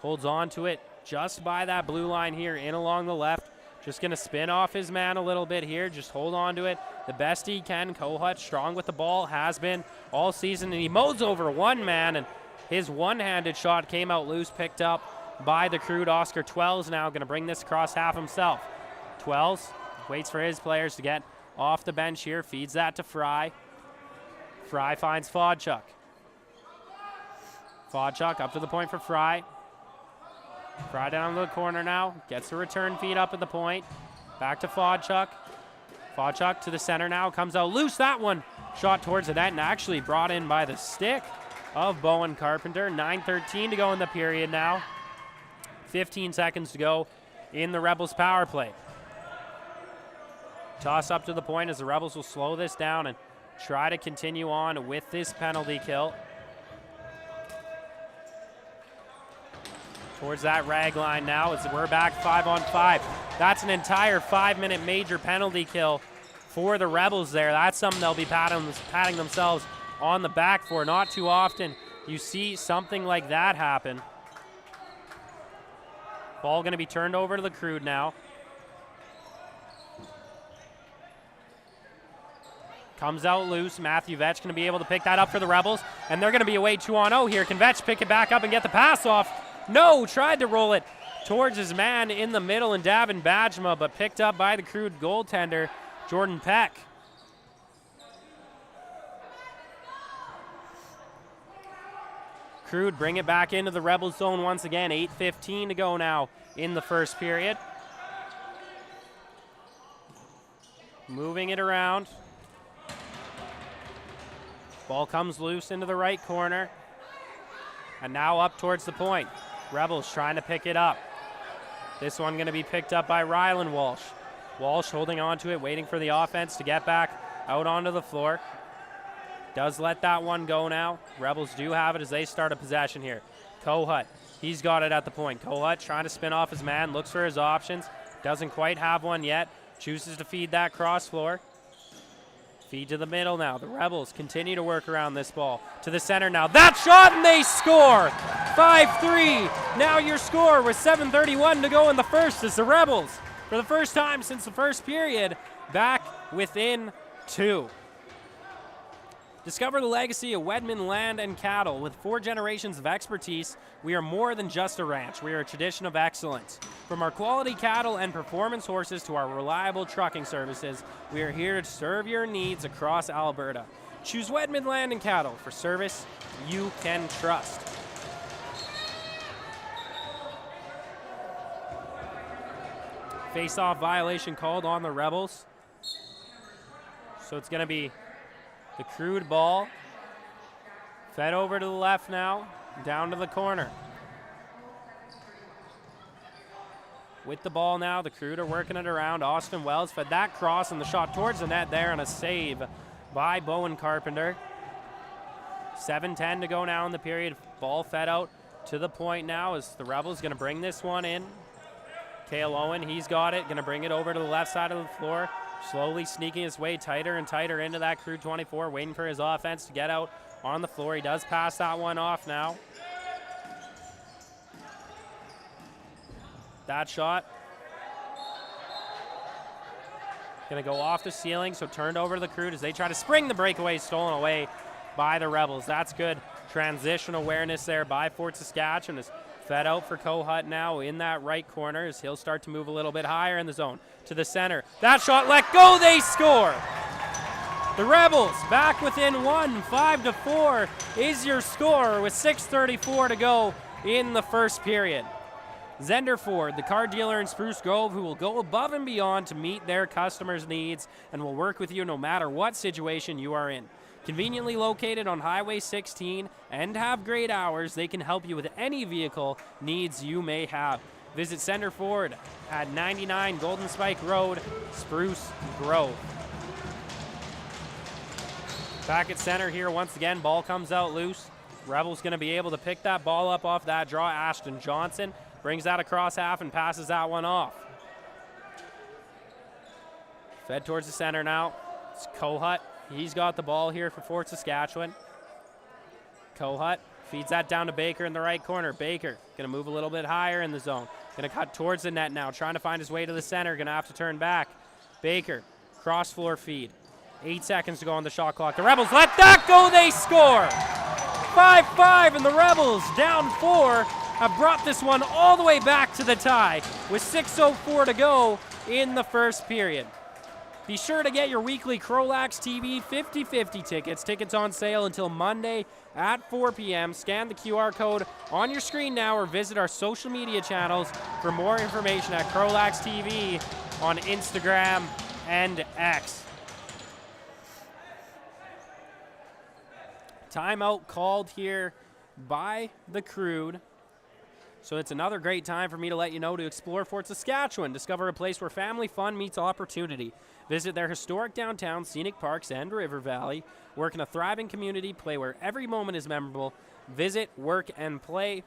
holds on to it just by that blue line here in along the left. Just going to spin off his man a little bit here. Just hold on to it the best he can. Kohut strong with the ball, has been all season, and he mows over one man, and his one-handed shot came out loose, picked up by the Crude. Oscar Twells now going to bring this across half himself. Twells waits for his players to get off the bench here, feeds that to Fry. Fry finds Fodchuk. Fodchuk up to the point for Fry. Fry down to the corner now, gets the return feed up at the point. Back to Fodchuk. Fodchuk to the center now, comes out loose. That one shot towards the net and actually brought in by the stick of Bowen Carpenter. 9:13 to go in the period now. 15 seconds to go in the Rebels power play. Toss up to the point as the Rebels will slow this down and try to continue on with this penalty kill. Towards that rag line now as we're back 5-on-5. That's an entire 5-minute major penalty kill for the Rebels there. That's something they'll be patting themselves on the back for. Not too often you see something like that happen. Ball going to be turned over to the Crude now. Comes out loose. Matthew Vetch going to be able to pick that up for the Rebels, and they're going to be away 2-on-0 here. Can Vetch pick it back up and get the pass off? No, tried to roll it towards his man in the middle in Davin Bajma, but picked up by the Crude goaltender, Jordan Peck. Crude bring it back into the Rebels zone once again. 8:15 to go now in the first period. Moving it around. Ball comes loose into the right corner. And now up towards the point. Rebels trying to pick it up. This one going to be picked up by Rylan Walsh. Walsh holding on to it, waiting for the offense to get back out onto the floor. Does let that one go now. Rebels do have it as they start a possession here. Kohut, he's got it at the point. Kohut trying to spin off his man, looks for his options. Doesn't quite have one yet. chooses to feed that cross floor. Feed to the middle now. The Rebels continue to work around this ball. To the center now. That shot, and they score! 5-3. Now your score with 7:31 to go in the first as the Rebels, for the first time since the first period, back within 2. Discover the legacy of Wedman Land and Cattle. With 4 generations of expertise, we are more than just a ranch. We are a tradition of excellence. From our quality cattle and performance horses to our reliable trucking services, we are here to serve your needs across Alberta. Choose Wedman Land and Cattle for service you can trust. Face-off violation called on the Rebels. So it's going to be the Crude ball. Fed over to the left now, down to the corner. With the ball now, the Crude are working it around. Austin Wells fed that cross and the shot towards the net there, and a save by Bowen Carpenter. 7:10 to go now in the period. Ball fed out to the point now as the Rebels going to bring this one in. Cale Owen, he's got it, going to bring it over to the left side of the floor. Slowly sneaking his way tighter and tighter into that Crude 24, waiting for his offense to get out on the floor. He does pass that one off now. That shot going to go off the ceiling, so turned over to the Crude as they try to spring the breakaway, stolen away by the Rebels. That's good transition awareness there by Fort Saskatchewan. Is fed out for Kohut now in that right corner as he'll start to move a little bit higher in the zone. To the center. That shot let go. They score. The Rebels back within 1. 5-4 is your score with 6:34 to go in the first period. Zender Ford, the car dealer in Spruce Grove, who will go above and beyond to meet their customers' needs and will work with you no matter what situation you are in. Conveniently located on Highway 16 and have great hours, they can help you with any vehicle needs you may have. Visit Zender Ford at 99 Golden Spike Road, Spruce Grove. Back at center here once again, ball comes out loose. Rebels going to be able to pick that ball up off that draw. Ashton Johnson brings that across half and passes that one off. Fed towards the center now. It's Kohut. He's got the ball here for Fort Saskatchewan. Kohut feeds that down to Baker in the right corner. Baker going to move a little bit higher in the zone. Going to cut towards the net now, trying to find his way to the center. Going to have to turn back. Baker, cross floor feed. 8 seconds to go on the shot clock. The Rebels let that go. They score. 5-5, and the Rebels, down 4, have brought this one all the way back to the tie with 6:04 to go in the first period. Be sure to get your weekly CROW LAX TV 50/50 tickets. Tickets on sale until Monday at 4 p.m. Scan the QR code on your screen now or visit our social media channels for more information at CROW LAX TV on Instagram and X. Timeout called here by the Crude. So it's another great time for me to let you know to explore Fort Saskatchewan. Discover a place where family fun meets opportunity. Visit their historic downtown, scenic parks, and river valley. Work in a thriving community. Play where every moment is memorable. Visit, work, and play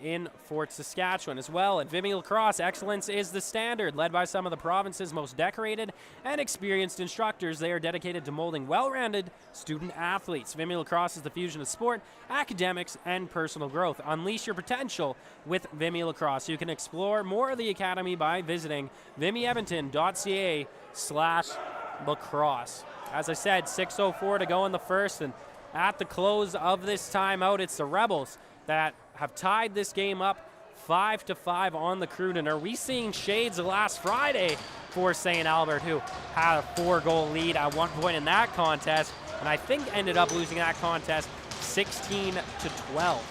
in Fort Saskatchewan. As well, at Vimy Lacrosse, excellence is the standard. Led by some of the province's most decorated and experienced instructors, they are dedicated to molding well-rounded student athletes. Vimy Lacrosse is the fusion of sport, academics, and personal growth. Unleash your potential with Vimy Lacrosse. You can explore more of the academy by visiting vimyedmonton.ca/lacrosse. As I said, 6:04 to go in the first, and at the close of this timeout, it's the Rebels that have tied this game up 5-5 on the Crude. And are we seeing shades of last Friday for St. Albert, who had a 4-goal lead at one point in that contest, and I think ended up losing that contest 16-12.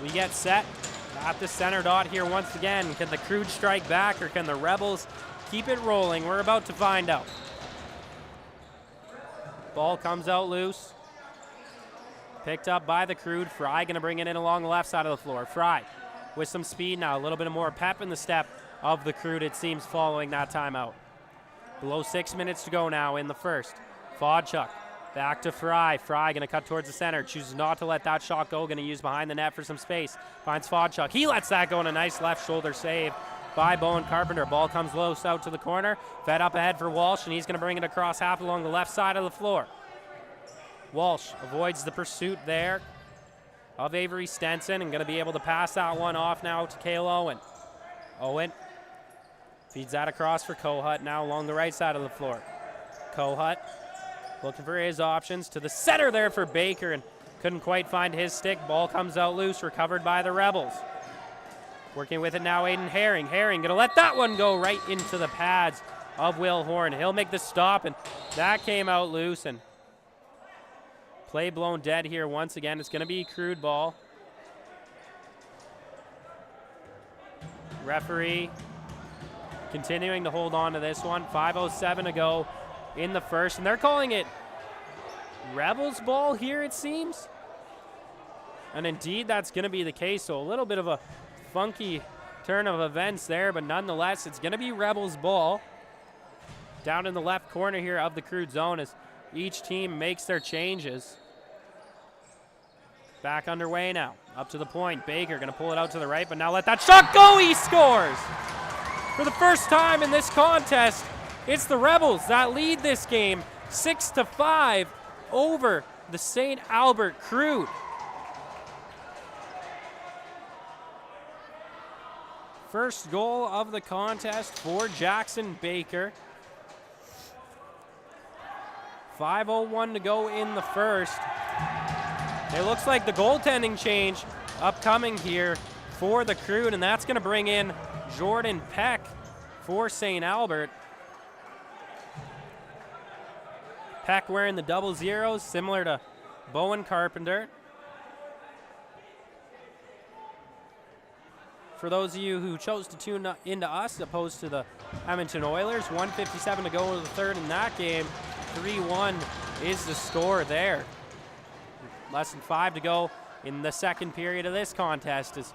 We get set at the center dot here once again. Can the Crude strike back, or can the Rebels keep it rolling? We're about to find out. Ball comes out loose. Picked up by the Crude. Fry going to bring it in along the left side of the floor. Fry with some speed now. A little bit more pep in the step of the Crude, it seems, following that timeout. Below 6 minutes to go now in the first. Fodchuk Back to Fry. Fry going to cut towards the center. Chooses not to let that shot go. Going to use behind the net for some space. Finds Fodchuk. He lets that go in a nice left shoulder save by Bowen Carpenter. Ball comes loose out to the corner. Fed up ahead for Walsh, and he's going to bring it across half along the left side of the floor. Walsh avoids the pursuit there of Avery Stenson and going to be able to pass that one off now to Cale Owen. Owen feeds that across for Kohut now along the right side of the floor. Kohut looking for his options to the center there for Baker and couldn't quite find his stick. Ball comes out loose, recovered by the Rebels. Working with it now, Aiden Herring. Herring gonna let that one go right into the pads of Will Horn. He'll make the stop, and that came out loose, and play blown dead here once again. It's gonna be Crude ball. Referee continuing to hold on to this one. 5:07 to go in the first, and they're calling it Rebels ball here, it seems. And indeed, that's gonna be the case, so a little bit of a funky turn of events there, but nonetheless, it's going to be Rebels ball down in the left corner here of the Crude zone as each team makes their changes. Back underway now, up to the point. Baker going to pull it out to the right, but now let that shot go. He scores! For the first time in this contest, it's the Rebels that lead this game 6-5 over the St. Albert Crude. First goal of the contest for Jackson Baker. 5:01 to go in the first. It looks like the goaltending change upcoming here for the Crude, and that's going to bring in Jordan Peck for St. Albert. Peck wearing the 00s, similar to Bowen Carpenter. For those of you who chose to tune into us opposed to the Edmonton Oilers, 1:57 to go in the third in that game. 3-1 is the score there. Less than 5 to go in the second period of this contest is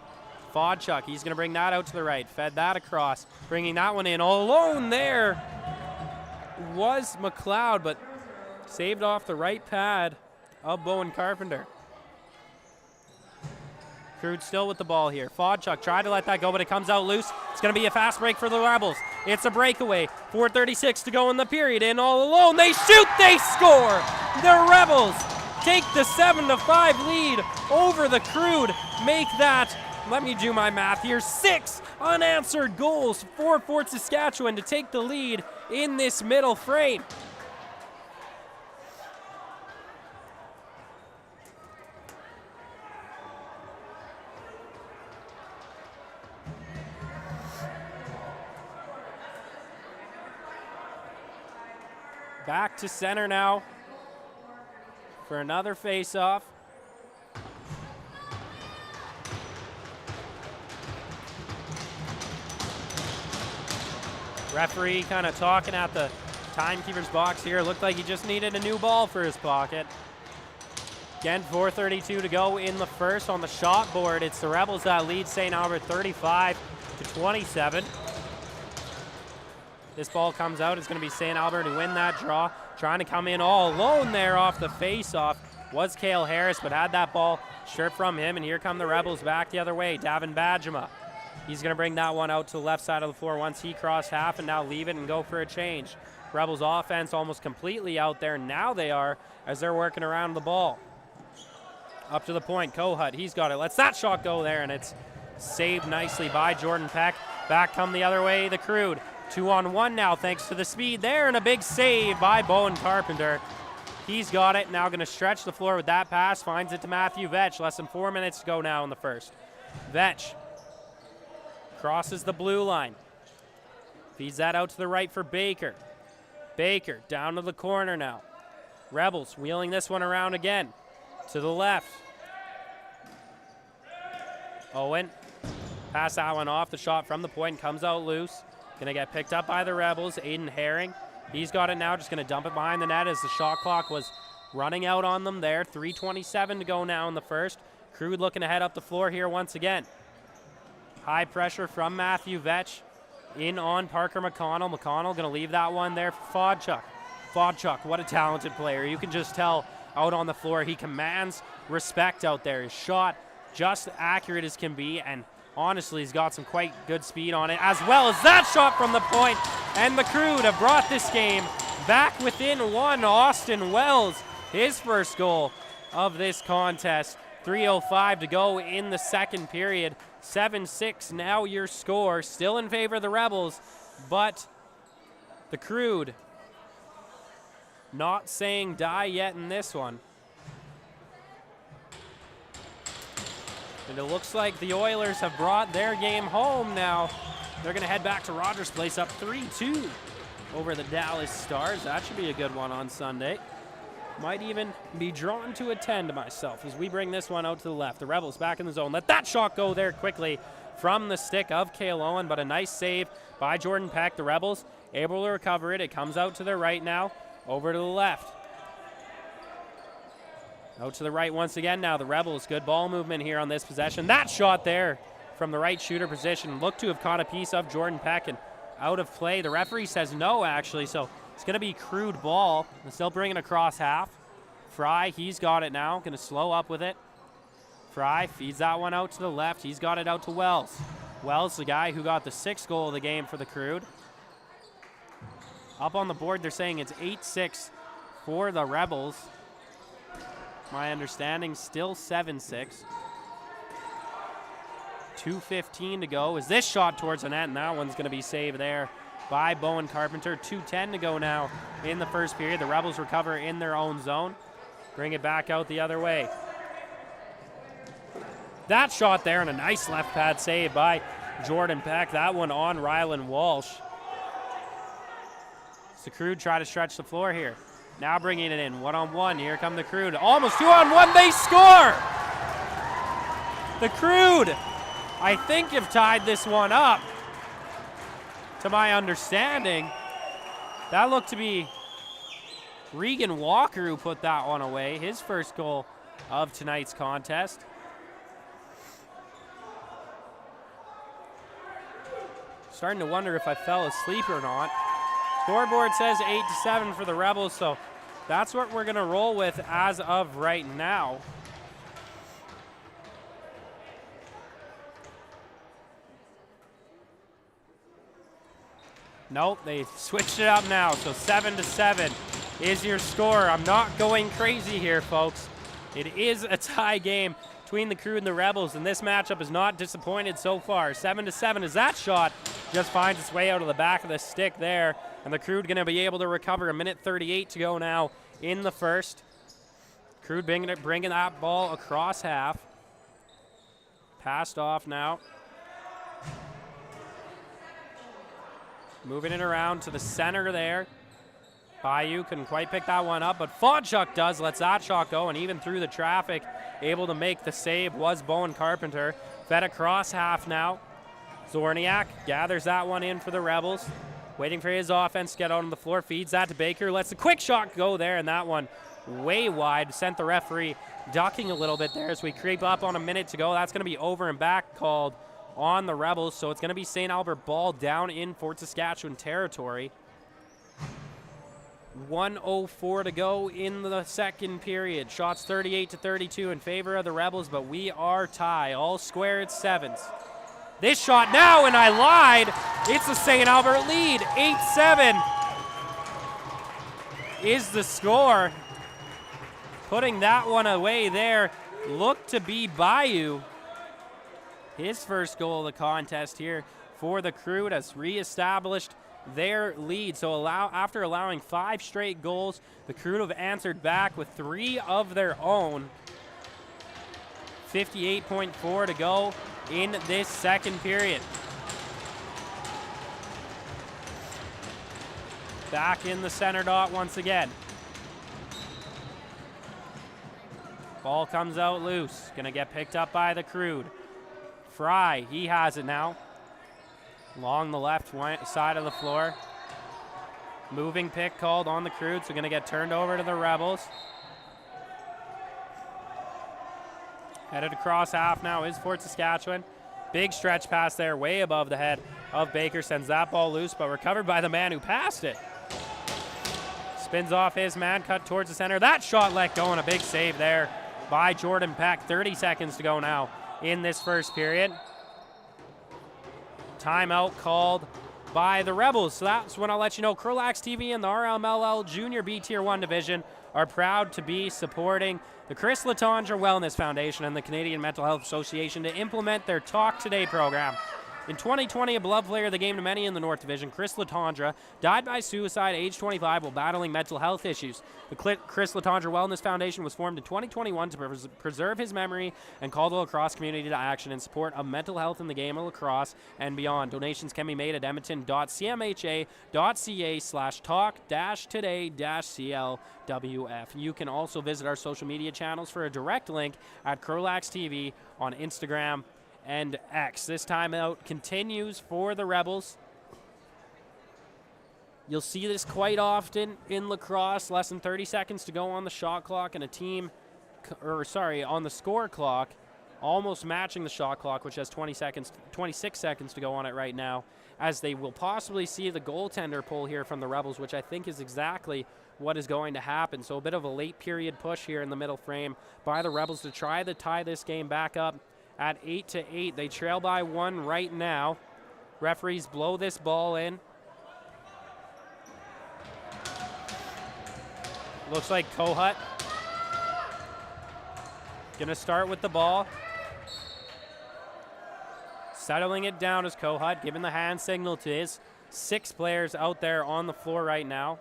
Fodchuk. He's going to bring that out to the right. Fed that across, bringing that one in. All alone there was McLeod, but saved off the right pad of Bowen Carpenter. Crude still with the ball here. Fodchuk tried to let that go, but it comes out loose. It's going to be a fast break for the Rebels. It's a breakaway. 4:36 to go in the period. In all alone. They shoot. They score. The Rebels take the 7-5 lead over the Crude. Make that, let me do my math here, 6 unanswered goals for Fort Saskatchewan to take the lead in this middle frame. Back to center now for another face-off. Referee kind of talking at the timekeeper's box here. Looked like he just needed a new ball for his pocket. Again, 4:32 to go in the first. On the shot board, it's the Rebels that lead St. Albert 35-27. This ball comes out. It's going to be St. Albert to win that draw. Trying to come in all alone there off the face-off was Cale Harris, but had that ball stripped from him, and here come the Rebels back the other way. Davin Badjama. He's going to bring that one out to the left side of the floor once he crossed half and now leave it and go for a change. Rebels offense almost completely out there. Now they are as they're working around the ball. Up to the point. Kohut, he's got it. Lets that shot go there, and it's saved nicely by Jordan Peck. Back come the other way, the Crude. 2-on-1 now thanks to the speed there, and a big save by Bowen Carpenter. He's got it. Now going to stretch the floor with that pass. Finds it to Matthew Vetch. Less than 4 minutes to go now in the first. Vetch crosses the blue line. Feeds that out to the right for Baker. Baker down to the corner now. Rebels wheeling this one around again. To the left. Owen. Pass that one off. The shot from the point comes out loose. Going to get picked up by the Rebels. Aiden Herring. He's got it now. Just going to dump it behind the net as the shot clock was running out on them there. 3:27 to go now in the first. Crude looking to head up the floor here once again. High pressure from Matthew Vetch in on Parker McConnell. McConnell going to leave that one there for Fodchuk. Fodchuk, what a talented player. You can just tell out on the floor he commands respect out there. His shot just accurate as can be, and honestly he's got some quite good speed on it, as well as that shot from the point. And the Crude have brought this game back within one. Austin Wells, his first goal of this contest. 3:05 to go in the second period. 7-6 now your score. Still in favor of the Rebels, but the Crude not saying die yet in this one. And it looks like the Oilers have brought their game home now. They're going to head back to Rogers Place up 3-2 over the Dallas Stars. That should be a good one on Sunday. Might even be drawn to attend myself as we bring this one out to the left. The Rebels back in the zone. Let that shot go there quickly from the stick of Cale Owen, but a nice save by Jordan Peck. The Rebels able to recover it. It comes out to their right now, over to the left. Out to the right once again now. The Rebels, good ball movement here on this possession. That shot there from the right shooter position looked to have caught a piece of Jordan Peck and out of play. The referee says no, actually, so it's going to be Crude ball. They're still bringing across half. Fry, he's got it now. Going to slow up with it. Fry feeds that one out to the left. He's got it out to Wells. Wells, the guy who got the 6th goal of the game for the Crude. Up on the board, they're saying it's 8-6 for the Rebels. My understanding, still 7-6. 2:15 to go. Is this shot towards the net, and that one's going to be saved there by Bowen Carpenter. 2:10 to go now in the first period. The Rebels recover in their own zone. Bring it back out the other way. That shot there, and a nice left pad save by Jordan Peck. That one on Rylan Walsh. The Crude try to stretch the floor here. Now bringing it in, one-on-one. Here come the Crude. Almost 2-on-1, they score! The Crude, I think, have tied this one up. To my understanding, that looked to be Regan Walker who put that one away. His first goal of tonight's contest. Starting to wonder if I fell asleep or not. Scoreboard says 8-7 for the Rebels, so that's what we're going to roll with as of right now. Nope, they switched it up now, so 7-7 is your score. I'm not going crazy here, folks. It is a tie game between the Crude and the Rebels, and this matchup is not disappointed so far. 7-7 as that shot just finds its way out of the back of the stick there, and the Crude going to be able to recover. 1:38 to go now in the first. Crude bringing that ball across half. Passed off now. Moving it around to the center there. Bayou couldn't quite pick that one up, but Fodchuk does, lets that shot go, and even through the traffic, able to make the save was Bowen Carpenter. Fed across half now. Zorniak gathers that one in for the Rebels. Waiting for his offense to get out on the floor, feeds that to Baker, lets the quick shot go there, and that one way wide. Sent the referee ducking a little bit there as we creep up on a minute to go. That's going to be over and back called on the Rebels, so it's going to be St. Albert ball down in Fort Saskatchewan territory. 1:04 to go in the second period. Shots 38-32 in favor of the Rebels, but we are tie. All square at 7s. This shot now, and I lied. It's a St. Albert lead. 8-7 is the score. Putting that one away there looked to be Bayou. His first goal of the contest here for the Crude has reestablished their lead. So after allowing 5 straight goals, the Crude have answered back with 3 of their own. 58.4 to go in this second period. Back in the center dot once again. Ball comes out loose. Gonna get picked up by the Crude. Fry, he has it now. Along the left side of the floor. Moving pick called on the Crude, so gonna get turned over to the Rebels. Headed across half now is Fort Saskatchewan. Big stretch pass there, way above the head of Baker. Sends that ball loose, but recovered by the man who passed it. Spins off his man, cut towards the center. That shot let go, and a big save there by Jordan Peck. 30 seconds to go now in this first period. Timeout called by the Rebels. So that's when I'll let you know CROW LAX TV and the RMLL Junior B Tier 1 Division are proud to be supporting the Chris Letendre Wellness Foundation and the Canadian Mental Health Association to implement their Talk Today program. In 2020, a beloved player of the game to many in the North Division, Chris Letendre, died by suicide at age 25 while battling mental health issues. The Chris Letendre Wellness Foundation was formed in 2021 to preserve his memory and call the lacrosse community to action in support of mental health in the game of lacrosse and beyond. Donations can be made at edmonton.cmha.ca/talk-today-clwf. You can also visit our social media channels for a direct link at CROW LAX TV on Instagram and X. This timeout continues for the Rebels. You'll see this quite often in lacrosse. Less than 30 seconds to go on the shot clock, and on the score clock, almost matching the shot clock, which has 26 seconds to go on it right now, as they will possibly see the goaltender pull here from the Rebels, which I think is exactly what is going to happen. So a bit of a late period push here in the middle frame by the Rebels to try to tie this game back up at 8-8. They trail by 1 right now. Referees blow this ball in. Looks like Kohut gonna start with the ball. Settling it down is Kohut, giving the hand signal to his 6 players out there on the floor right now.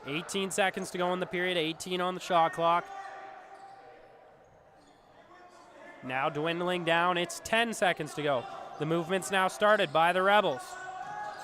18 seconds to go in the period, 18 on the shot clock. Now dwindling down, it's 10 seconds to go. The movement's now started by the Rebels.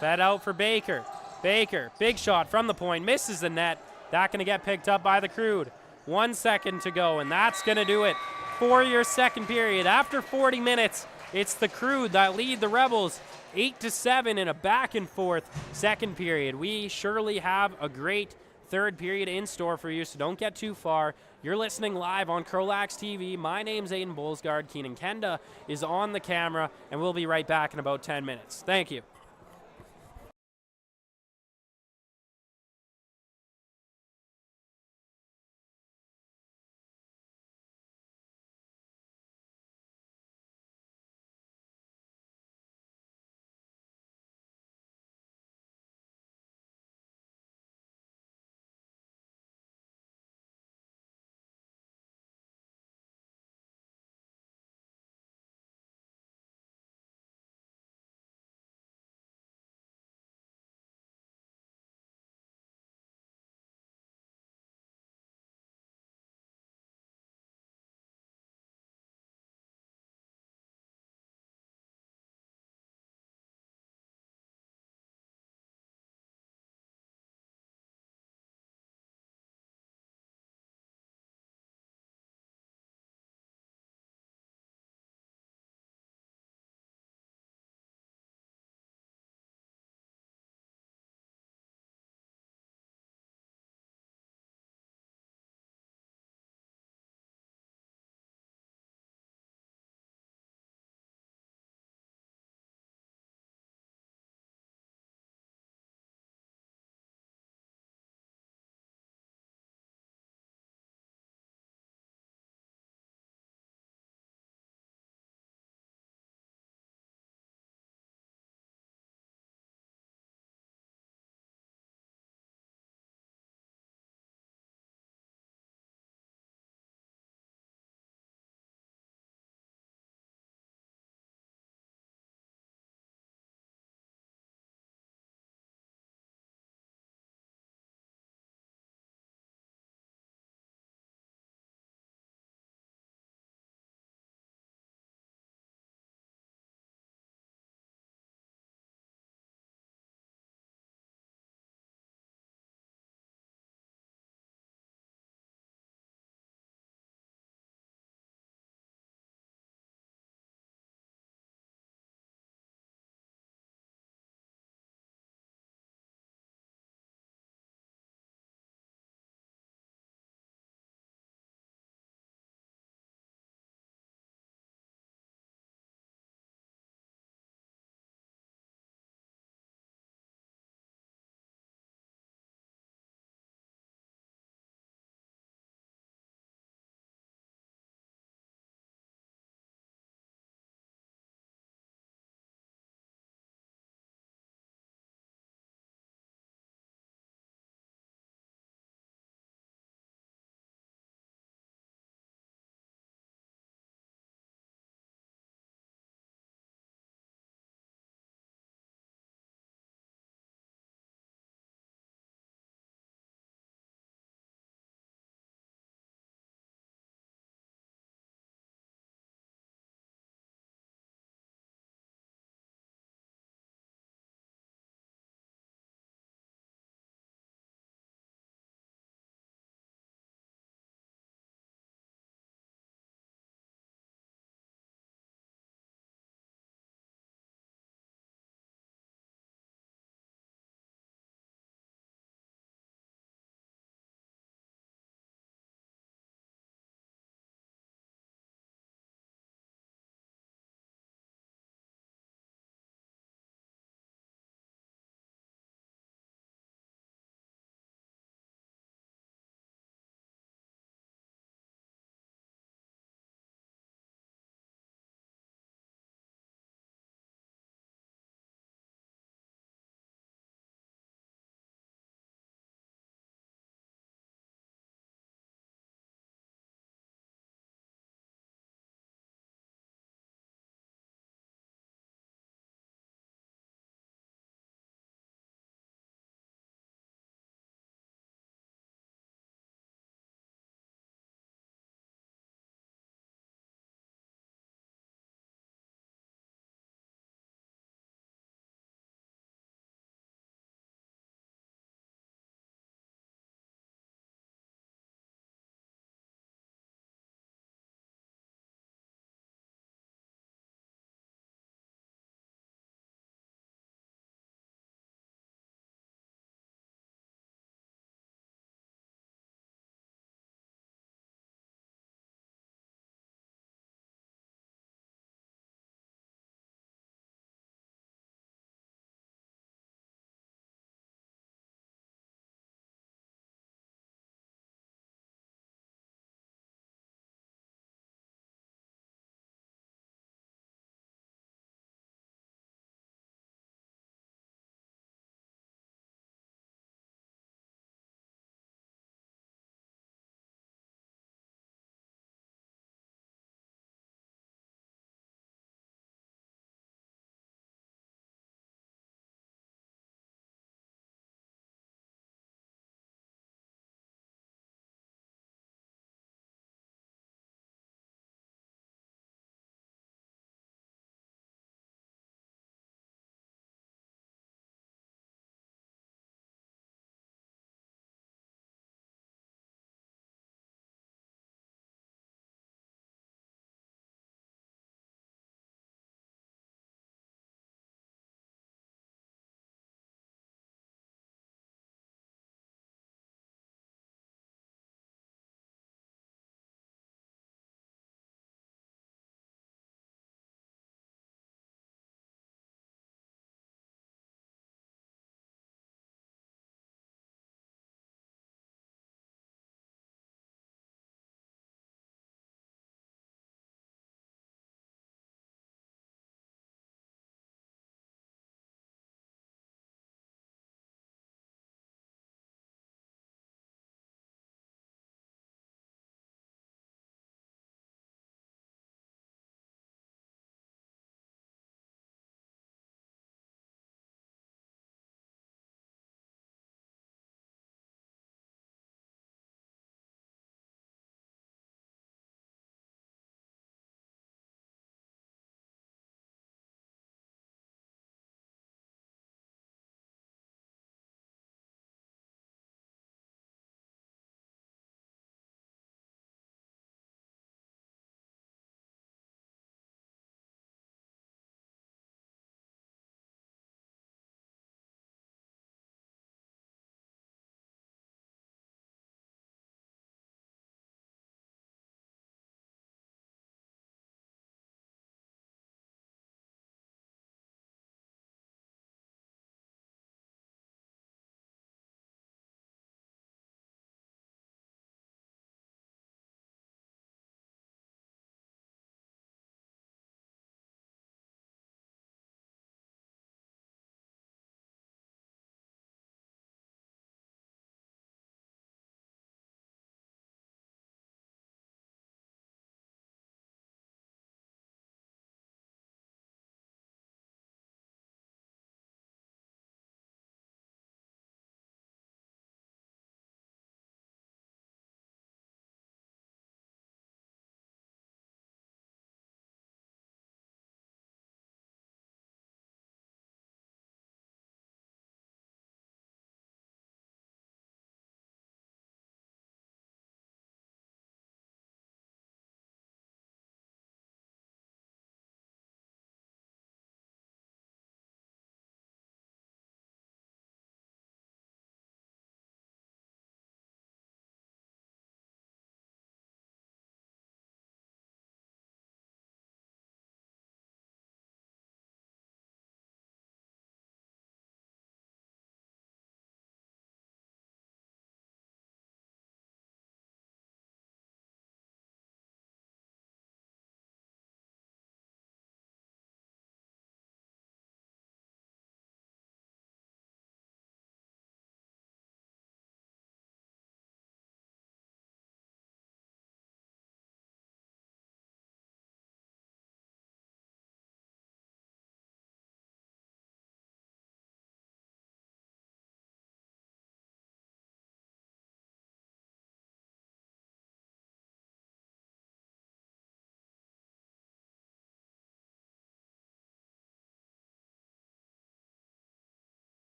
Fed out for Baker. Baker, big shot from the point, misses the net. That gonna get picked up by the Crude. 1 second to go, and that's gonna do it for your second period. After 40 minutes, it's the Crude that lead the Rebels 8-7 in a back and forth second period. We surely have a great third period in store for you, so don't get too far. You're listening live on CROW LAX TV. My name's Aiden Bolsgard. Keenan Kenda is on the camera, and we'll be right back in about 10 minutes. Thank you.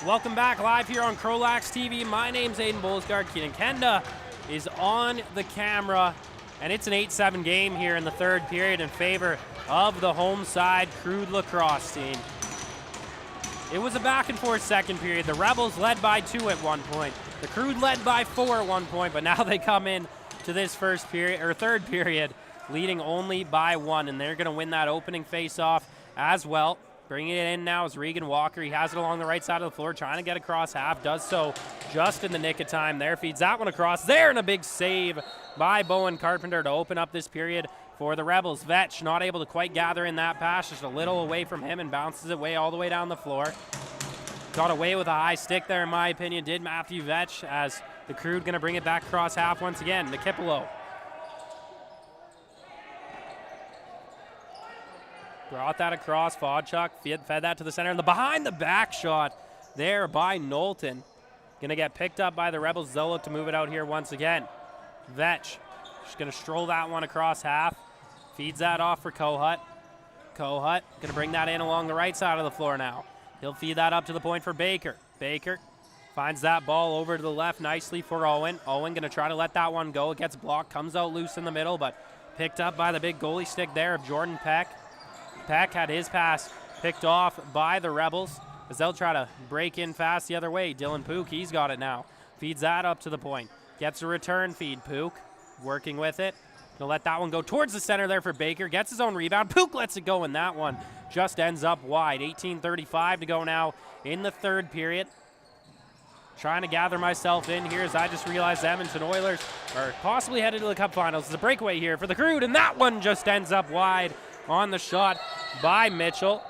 Welcome back live here on CROW LAX TV. My name's Aiden Bolsgaard. Keenan Kenda is on the camera, and it's an 8-7 game here in the third period in favor of the home side Crude lacrosse team. It was a back and forth second period. The Rebels led by 2 at one point. The Crude led by 4 at one point, but now they come in to this third period leading only by 1, and they're going to win that opening face-off as well. Bringing it in now is Regan Walker. He has it along the right side of the floor, trying to get across half. Does so just in the nick of time there. Feeds that one across there, and a big save by Bowen Carpenter to open up this period for the Rebels. Vetch not able to quite gather in that pass, just a little away from him, and bounces it way all the way down the floor. Got away with a high stick there, in my opinion, did Matthew Vetch, as the Crude going to bring it back across half once again. Nikipolo brought that across. Fodchuk fed that to the center. And the behind the back shot there by Knowlton. Going to get picked up by the Rebels. They'll look to move it out here once again. Vetch just going to stroll that one across half. Feeds that off for Kohut. Kohut going to bring that in along the right side of the floor now. He'll feed that up to the point for Baker. Baker finds that ball over to the left nicely for Owen. Owen going to try to let that one go. It gets blocked, comes out loose in the middle, but picked up by the big goalie stick there of Jordan Peck. Peck had his pass picked off by the Rebels as they'll try to break in fast the other way. Dylan Pook, he's got it now. Feeds that up to the point. Gets a return feed. Pook working with it. Gonna let that one go towards the center there for Baker. Gets his own rebound. Pook lets it go, and that one just ends up wide. 18:35 to go now in the third period. Trying to gather myself in here as I just realized the Edmonton Oilers are possibly headed to the Cup Finals. It's a breakaway here for the Crude, and that one just ends up wide on the shot by Mitchell.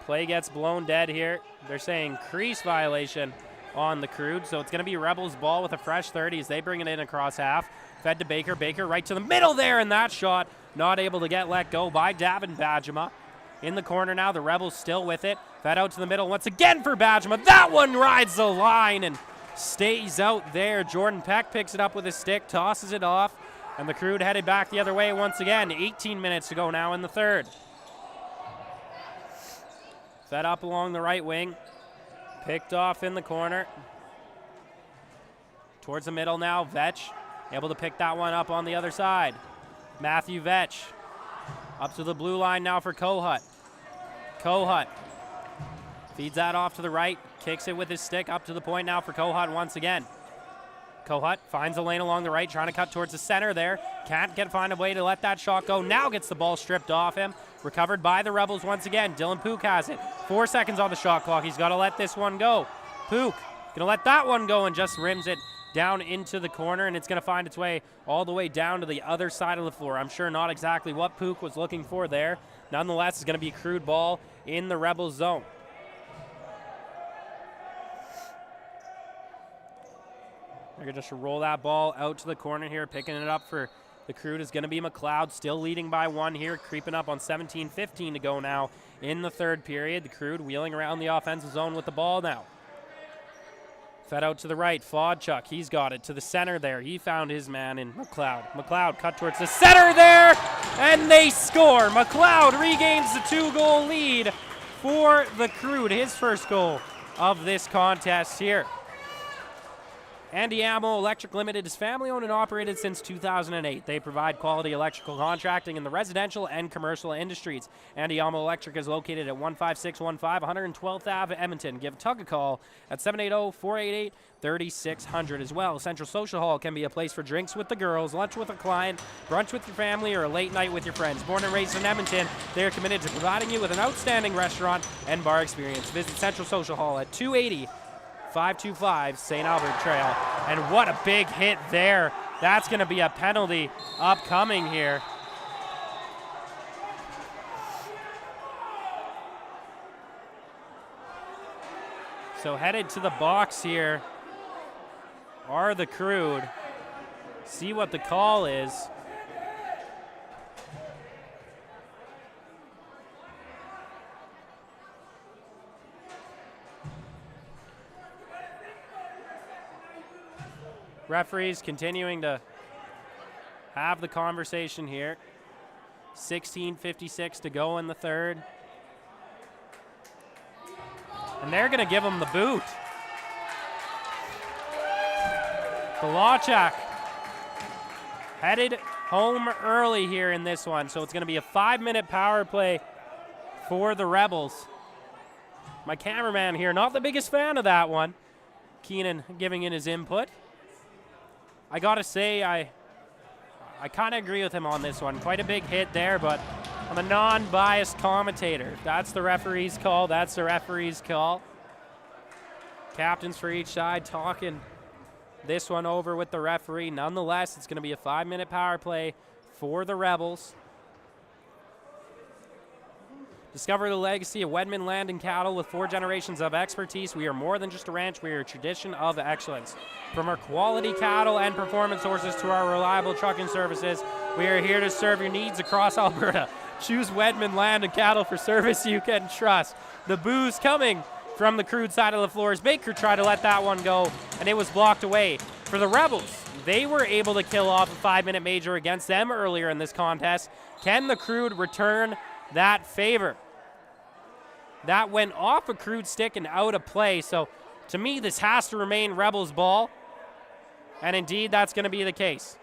Play gets blown dead here. They're saying crease violation on the Crude, so it's going to be Rebels ball with a fresh 30 as they bring it in across half. Fed to Baker. Baker right to the middle there, and that shot not able to get let go by Davin Badgema. In the corner now, the Rebels still with it. Fed out to the middle once again for Badgema. That one rides the line and stays out there. Jordan Peck picks it up with his stick, tosses it off, and the Crude headed back the other way once again. 18 minutes to go now in the third. Fed up along the right wing. Picked off in the corner. Towards the middle now, Vetch able to pick that one up on the other side. Matthew Vetch up to the blue line now for Kohut. Kohut feeds that off to the right, kicks it with his stick up to the point now for Kohut once again. Kohut finds a lane along the right, trying to cut towards the center there. Can't find a way to let that shot go. Now gets the ball stripped off him. Recovered by the Rebels once again. Dylan Pook has it. 4 seconds on the shot clock. He's got to let this one go. Pook gonna let that one go and just rims it down into the corner, and it's gonna find its way all the way down to the other side of the floor. I'm sure not exactly what Pook was looking for there. Nonetheless, it's gonna be a Crude ball in the Rebels zone. They're gonna just roll that ball out to the corner here. Picking it up for the Crude is gonna be McLeod, still leading by 1 here, creeping up on 17:15 to go now in the third period. The Crude wheeling around the offensive zone with the ball now. Fed out to the right, Fodchuk, he's got it to the center there. He found his man in McLeod. McLeod cut towards the center there, and they score. McLeod regains the 2-goal lead for the Crude, his first goal of this contest here. Andy Ammo Electric Limited is family-owned and operated since 2008. They provide quality electrical contracting in the residential and commercial industries. Andy Ammo Electric is located at 15615 112th Ave, Edmonton. Give Tug a call at 780-488-3600 as well. Central Social Hall can be a place for drinks with the girls, lunch with a client, brunch with your family, or a late night with your friends. Born and raised in Edmonton, they are committed to providing you with an outstanding restaurant and bar experience. Visit Central Social Hall at 280-525 St. Albert Trail. And what a big hit there. That's going to be a penalty upcoming here. So headed to the box here are the Crude. See what the call is. Referees continuing to have the conversation here. 16:56 to go in the third. And they're going to give him the boot. Kolachak headed home early here in this one. So it's going to be a 5-minute power play for the Rebels. My cameraman here, not the biggest fan of that one. Keenan giving in his input. I got to say, I kind of agree with him on this one. Quite a big hit there, but I'm a non-biased commentator. That's the referee's call. That's the referee's call. Captains for each side talking this one over with the referee. Nonetheless, it's going to be a 5-minute power play for the Rebels. Discover the legacy of Wedman Land and Cattle with 4 generations of expertise. We are more than just a ranch. We are a tradition of excellence. From our quality cattle and performance horses to our reliable trucking services, we are here to serve your needs across Alberta. Choose Wedman Land and Cattle for service you can trust. The booze coming from the Crude side of the floor as Baker tried to let that one go, and it was blocked away. For the Rebels, they were able to kill off a 5-minute major against them earlier in this contest. Can the Crude return that favor? That went off a Crude stick and out of play. So to me, this has to remain Rebels ball. And indeed, that's going to be the case.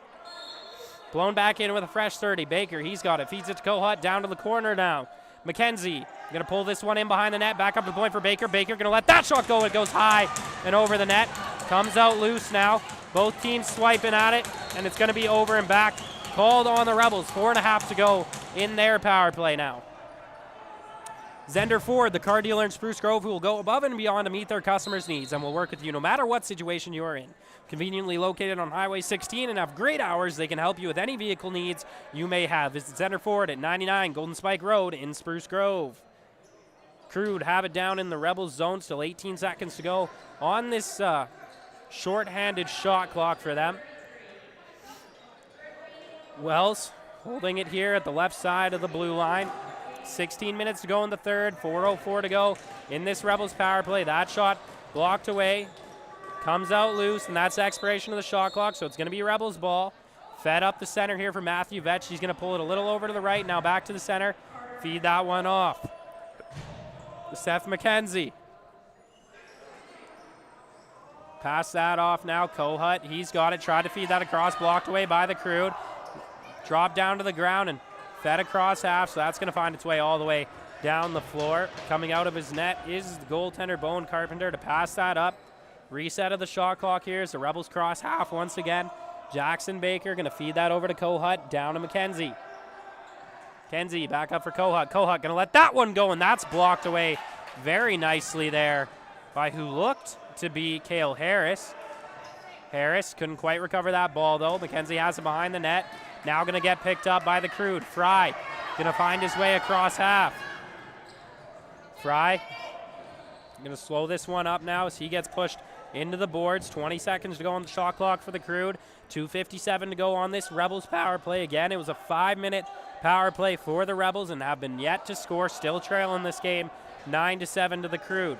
Blown back in with a fresh 30. Baker, he's got it. Feeds it to Kohut. Down to the corner now. McKenzie going to pull this one in behind the net. Back up to the point for Baker. Baker going to let that shot go. It goes high and over the net. Comes out loose now. Both teams swiping at it. And it's going to be over and back. Called on the Rebels. 4.5 to go in their power play now. Zender Ford, the car dealer in Spruce Grove, who will go above and beyond to meet their customers' needs and will work with you no matter what situation you are in. Conveniently located on Highway 16 and have great hours, they can help you with any vehicle needs you may have. Visit Zender Ford at 99 Golden Spike Road in Spruce Grove. Crude have it down in the Rebels zone, still 18 seconds to go on this short-handed shot clock for them. Wells holding it here at the left side of the blue line. 16 minutes to go in the third, 4:04 to go in this Rebels power play. That shot blocked away, comes out loose, and that's the expiration of the shot clock, so it's going to be Rebels ball. Fed up the center here for Matthew Vetch. He's going to pull it a little over to the right, now back to the center. Feed that one off. Seth McKenzie. Pass that off now, Kohut. He's got it, tried to feed that across, blocked away by the Crude. Dropped down to the ground and fed across half, so that's going to find its way all the way down the floor. Coming out of his net is the goaltender, Bowen Carpenter, to pass that up. Reset of the shot clock here as the Rebels cross half once again. Jackson Baker going to feed that over to Kohut, down to McKenzie. McKenzie back up for Kohut. Kohut going to let that one go, and that's blocked away very nicely there by who looked to be Cale Harris. Harris couldn't quite recover that ball, though. McKenzie has it behind the net. Now going to get picked up by the Crude. Fry going to find his way across half. Fry going to slow this one up now as he gets pushed into the boards. 20 seconds to go on the shot clock for the Crude. 2:57 to go on this Rebels power play. Again, it was a 5-minute power play for the Rebels and have been yet to score. Still trailing this game 9-7 to the Crude.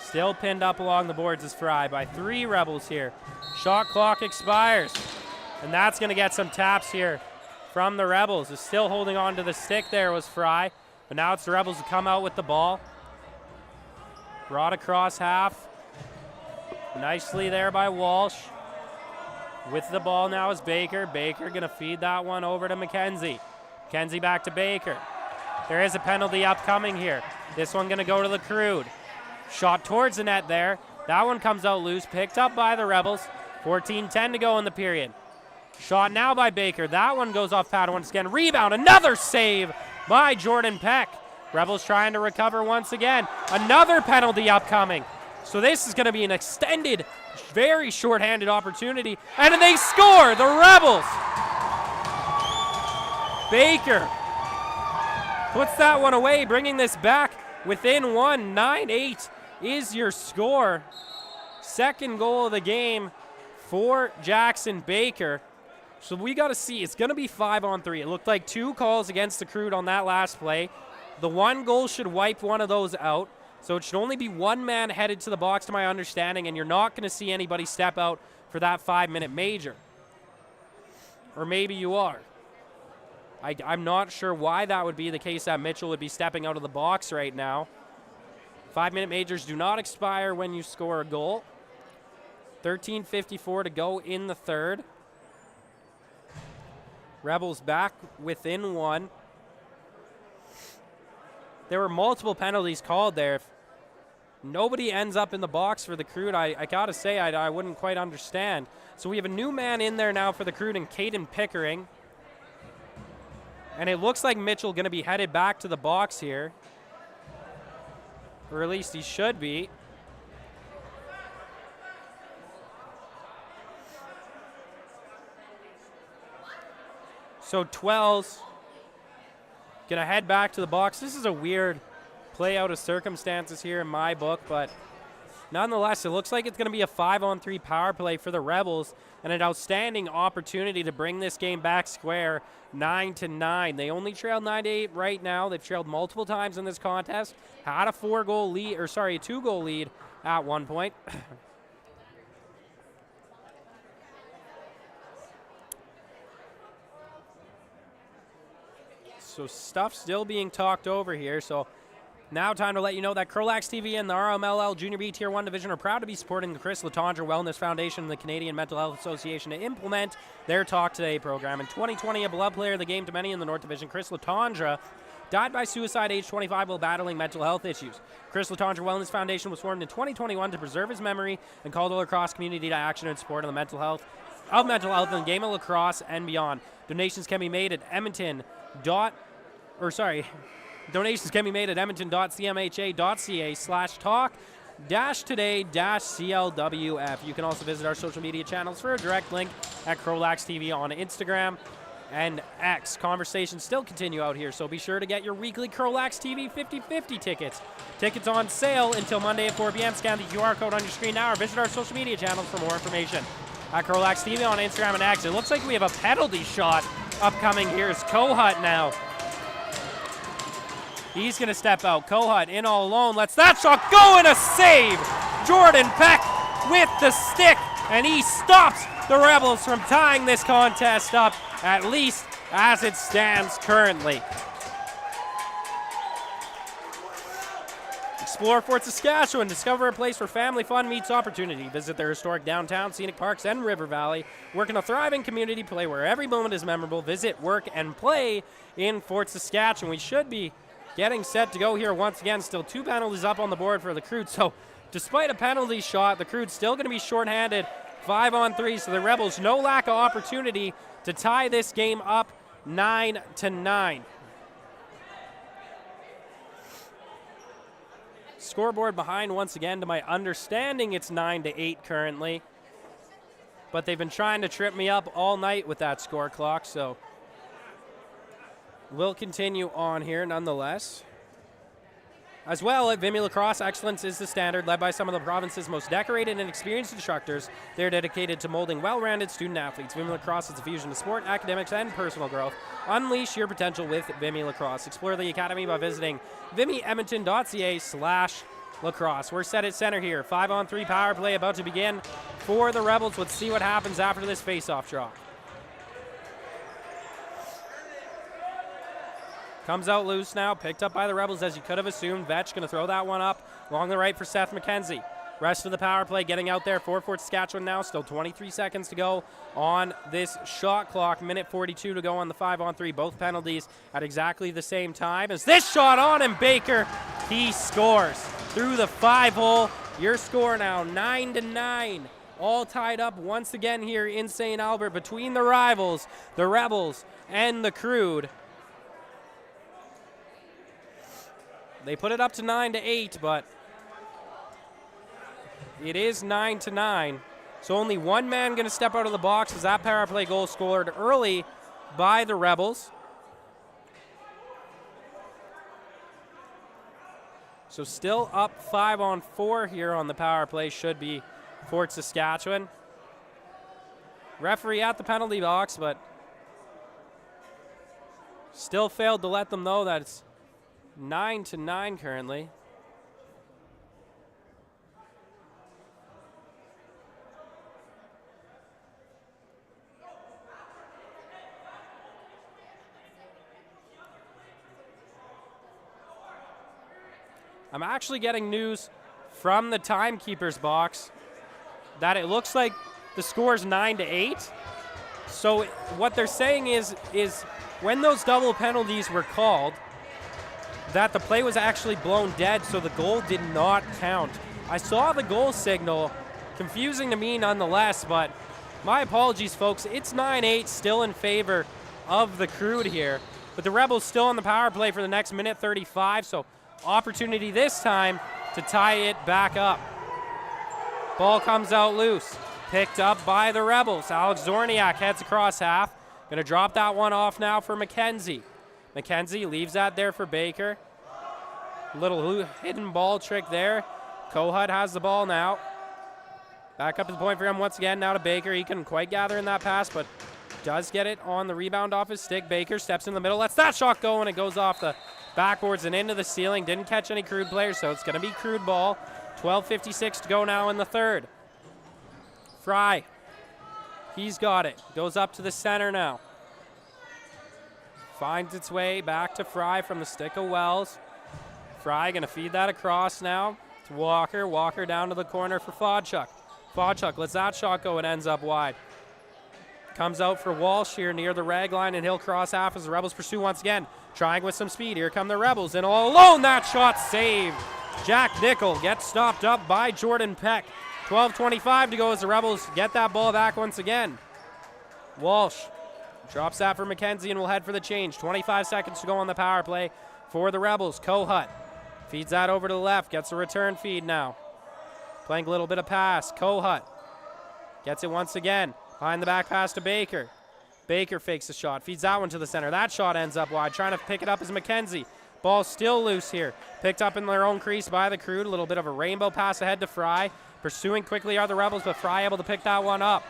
Still pinned up along the boards is Fry by 3 Rebels here. Shot clock expires. And that's going to get some taps here from the Rebels. Is still holding on to the stick there was Fry. But now it's the Rebels to come out with the ball. Brought across half. Nicely there by Walsh. With the ball now is Baker. Baker going to feed that one over to McKenzie. McKenzie back to Baker. There is a penalty upcoming here. This one going to go to the Crude. Shot towards the net there. That one comes out loose, picked up by the Rebels. 14:10 to go in the period. Shot now by Baker. That one goes off pad once again. Rebound, another save by Jordan Peck. Rebels trying to recover once again. Another penalty upcoming. So this is going to be an extended, very short-handed opportunity. And they score, the Rebels. Baker puts that one away, bringing this back within one. 9-8 is your score. Second goal of the game for Jackson Baker. So we got to see, it's going to be 5-on-3. It looked like 2 calls against the Crude on that last play. The 1 goal should wipe one of those out. So it should only be 1 man headed to the box, to my understanding, and you're not going to see anybody step out for that 5-minute major. Or maybe you are. I'm not sure why that would be the case, that Mitchell would be stepping out of the box right now. 5-minute majors do not expire when you score a goal. 13:54 to go in the third. Rebels back within one. There were multiple penalties called there. If nobody ends up in the box for the Crude, I gotta say, I wouldn't quite understand. So we have a new man in there now for the Crude, and Caden Pickering. And it looks like Mitchell going to be headed back to the box here. Or at least he should be. So 12's going to head back to the box. This is a weird play out of circumstances here in my book, but nonetheless, it looks like it's going to be a 5-on-3 power play for the Rebels, and an outstanding opportunity to bring this game back square, 9-9. They only trailed 9-8 right now. They've trailed multiple times in this contest. Had a 2-goal lead at one point. So stuff still being talked over here. So now time to let you know that CROW LAX TV and the RMLL Junior B Tier 1 Division are proud to be supporting the Chris Letendre Wellness Foundation and the Canadian Mental Health Association to implement their Talk Today program. In 2020, a beloved player of the game to many in the North Division, Chris Letendre, died by suicide age 25 while battling mental health issues. Chris Letendre Wellness Foundation was formed in 2021 to preserve his memory and call the lacrosse community to action in support of the mental health in the game of lacrosse and beyond. Donations can be made at edmonton.cmha.ca/talk-today-CLWF. You can also visit our social media channels for a direct link at CROW LAX TV on Instagram and X. Conversations still continue out here, so be sure to get your weekly CROW LAX TV 50/50 tickets. Tickets on sale until Monday at 4 p.m. Scan the QR code on your screen now or visit our social media channels for more information. At CROW LAX TV on Instagram and X. It looks like we have a penalty shot upcoming here. It's Kohut now. He's going to step out. Kohut in all alone. Lets that shot go, and a save. Jordan Peck with the stick, and he stops the Rebels from tying this contest up, at least as it stands currently. Explore Fort Saskatchewan. Discover a place where family fun meets opportunity. Visit their historic downtown, scenic parks, and river valley. Work in a thriving community. Play where every moment is memorable. Visit, work, and play in Fort Saskatchewan. We should be getting set to go here once again. Still 2 penalties up on the board for the Crude. So despite a penalty shot, the Crude's still going to be shorthanded 5-on-3. So the Rebels, no lack of opportunity to tie this game up 9-9. Scoreboard behind once again. To my understanding, it's 9-8 currently. But they've been trying to trip me up all night with that score clock, so we'll continue on here nonetheless. As well, at Vimy Lacrosse, excellence is the standard, led by some of the province's most decorated and experienced instructors. They're dedicated to molding well-rounded student-athletes. Vimy Lacrosse is a fusion of sport, academics, and personal growth. Unleash your potential with Vimy Lacrosse. Explore the academy by visiting vimyedmonton.ca/lacrosse. We're set at center here. 5-on-3 power play about to begin for the Rebels. Let's see what happens after this face-off draw. Comes out loose now, picked up by the Rebels as you could have assumed. Vetch going to throw that one up along the right for Seth McKenzie. Rest of the power play getting out there for Fort Saskatchewan now. Still 23 seconds to go on this shot clock. Minute 42 to go on the 5-on-3. Both penalties at exactly the same time. As this shot on, and Baker, he scores through the 5-hole. Your score now 9-9. All tied up once again here in St. Albert between the rivals, the Rebels and the Crude. They put it up to 9-8, but it is 9-9. So only one man going to step out of the box as that power play goal scored early by the Rebels. So still up 5-on-4 here on the power play should be Fort Saskatchewan. Referee at the penalty box, but still failed to let them know that it's 9-9 currently. I'm actually getting news from the timekeeper's box that it looks like the score's 9-8. So what they're saying is when those double penalties were called, that the play was actually blown dead, so the goal did not count. I saw the goal signal, confusing to me nonetheless, but my apologies, folks. It's 9-8, still in favor of the Crude here. But the Rebels still on the power play for the next minute 35, so opportunity this time to tie it back up. Ball comes out loose, picked up by the Rebels. Alex Zorniak heads across half. Gonna drop that one off now for McKenzie. McKenzie leaves that there for Baker. Little hidden ball trick there. Kohut has the ball now. Back up to the point for him once again, now to Baker. He couldn't quite gather in that pass, but does get it on the rebound off his stick. Baker steps in the middle, lets that shot go, and it goes off the backboards and into the ceiling. Didn't catch any Crude players, so it's going to be Crude ball. 12:56 to go now in the third. Fry, he's got it. Goes up to the center now. Finds its way back to Fry from the stick of Wells. Fry going to feed that across now to Walker. Walker down to the corner for Fodchuk. Fodchuk lets that shot go and ends up wide. Comes out for Walsh here near the rag line, and he'll cross half as the Rebels pursue once again. Trying with some speed. Here come the Rebels, and all alone, that shot saved. Jack Nickel gets stopped up by Jordan Peck. 12:25 to go as the Rebels get that ball back once again. Walsh drops that for McKenzie and will head for the change. 25 seconds to go on the power play for the Rebels. Kohut feeds that over to the left, gets a return feed now. Playing a little bit of pass. Kohut gets it once again. Behind the back pass to Baker. Baker fakes the shot, feeds that one to the center. That shot ends up wide. Trying to pick it up is McKenzie. Ball still loose here. Picked up in their own crease by the Crude. A little bit of a rainbow pass ahead to Fry. Pursuing quickly are the Rebels, but Fry able to pick that one up.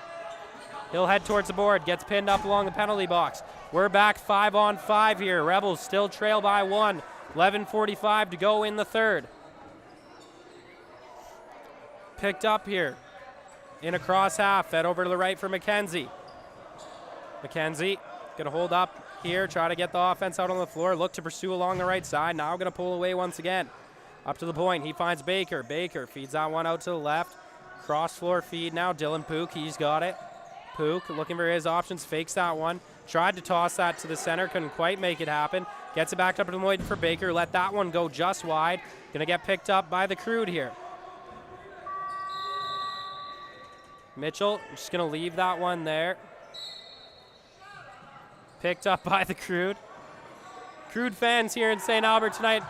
He'll head towards the board, gets pinned up along the penalty box. We're back 5-on-5 here. Rebels still trail by 1. 11:45 to go in the third. Picked up here in a cross half, fed over to the right for McKenzie. McKenzie gonna hold up here, try to get the offense out on the floor, look to pursue along the right side. Now gonna pull away once again. Up to the point, he finds Baker. Baker feeds that one out to the left. Cross floor feed now, Dylan Pook, he's got it. Pook looking for his options, fakes that one. Tried to toss that to the center, couldn't quite make it happen. Gets it back up to the point for Baker, let that one go just wide. Gonna get picked up by the Crude here. Mitchell just gonna leave that one there. Picked up by the Crude. Crude fans here in St. Albert tonight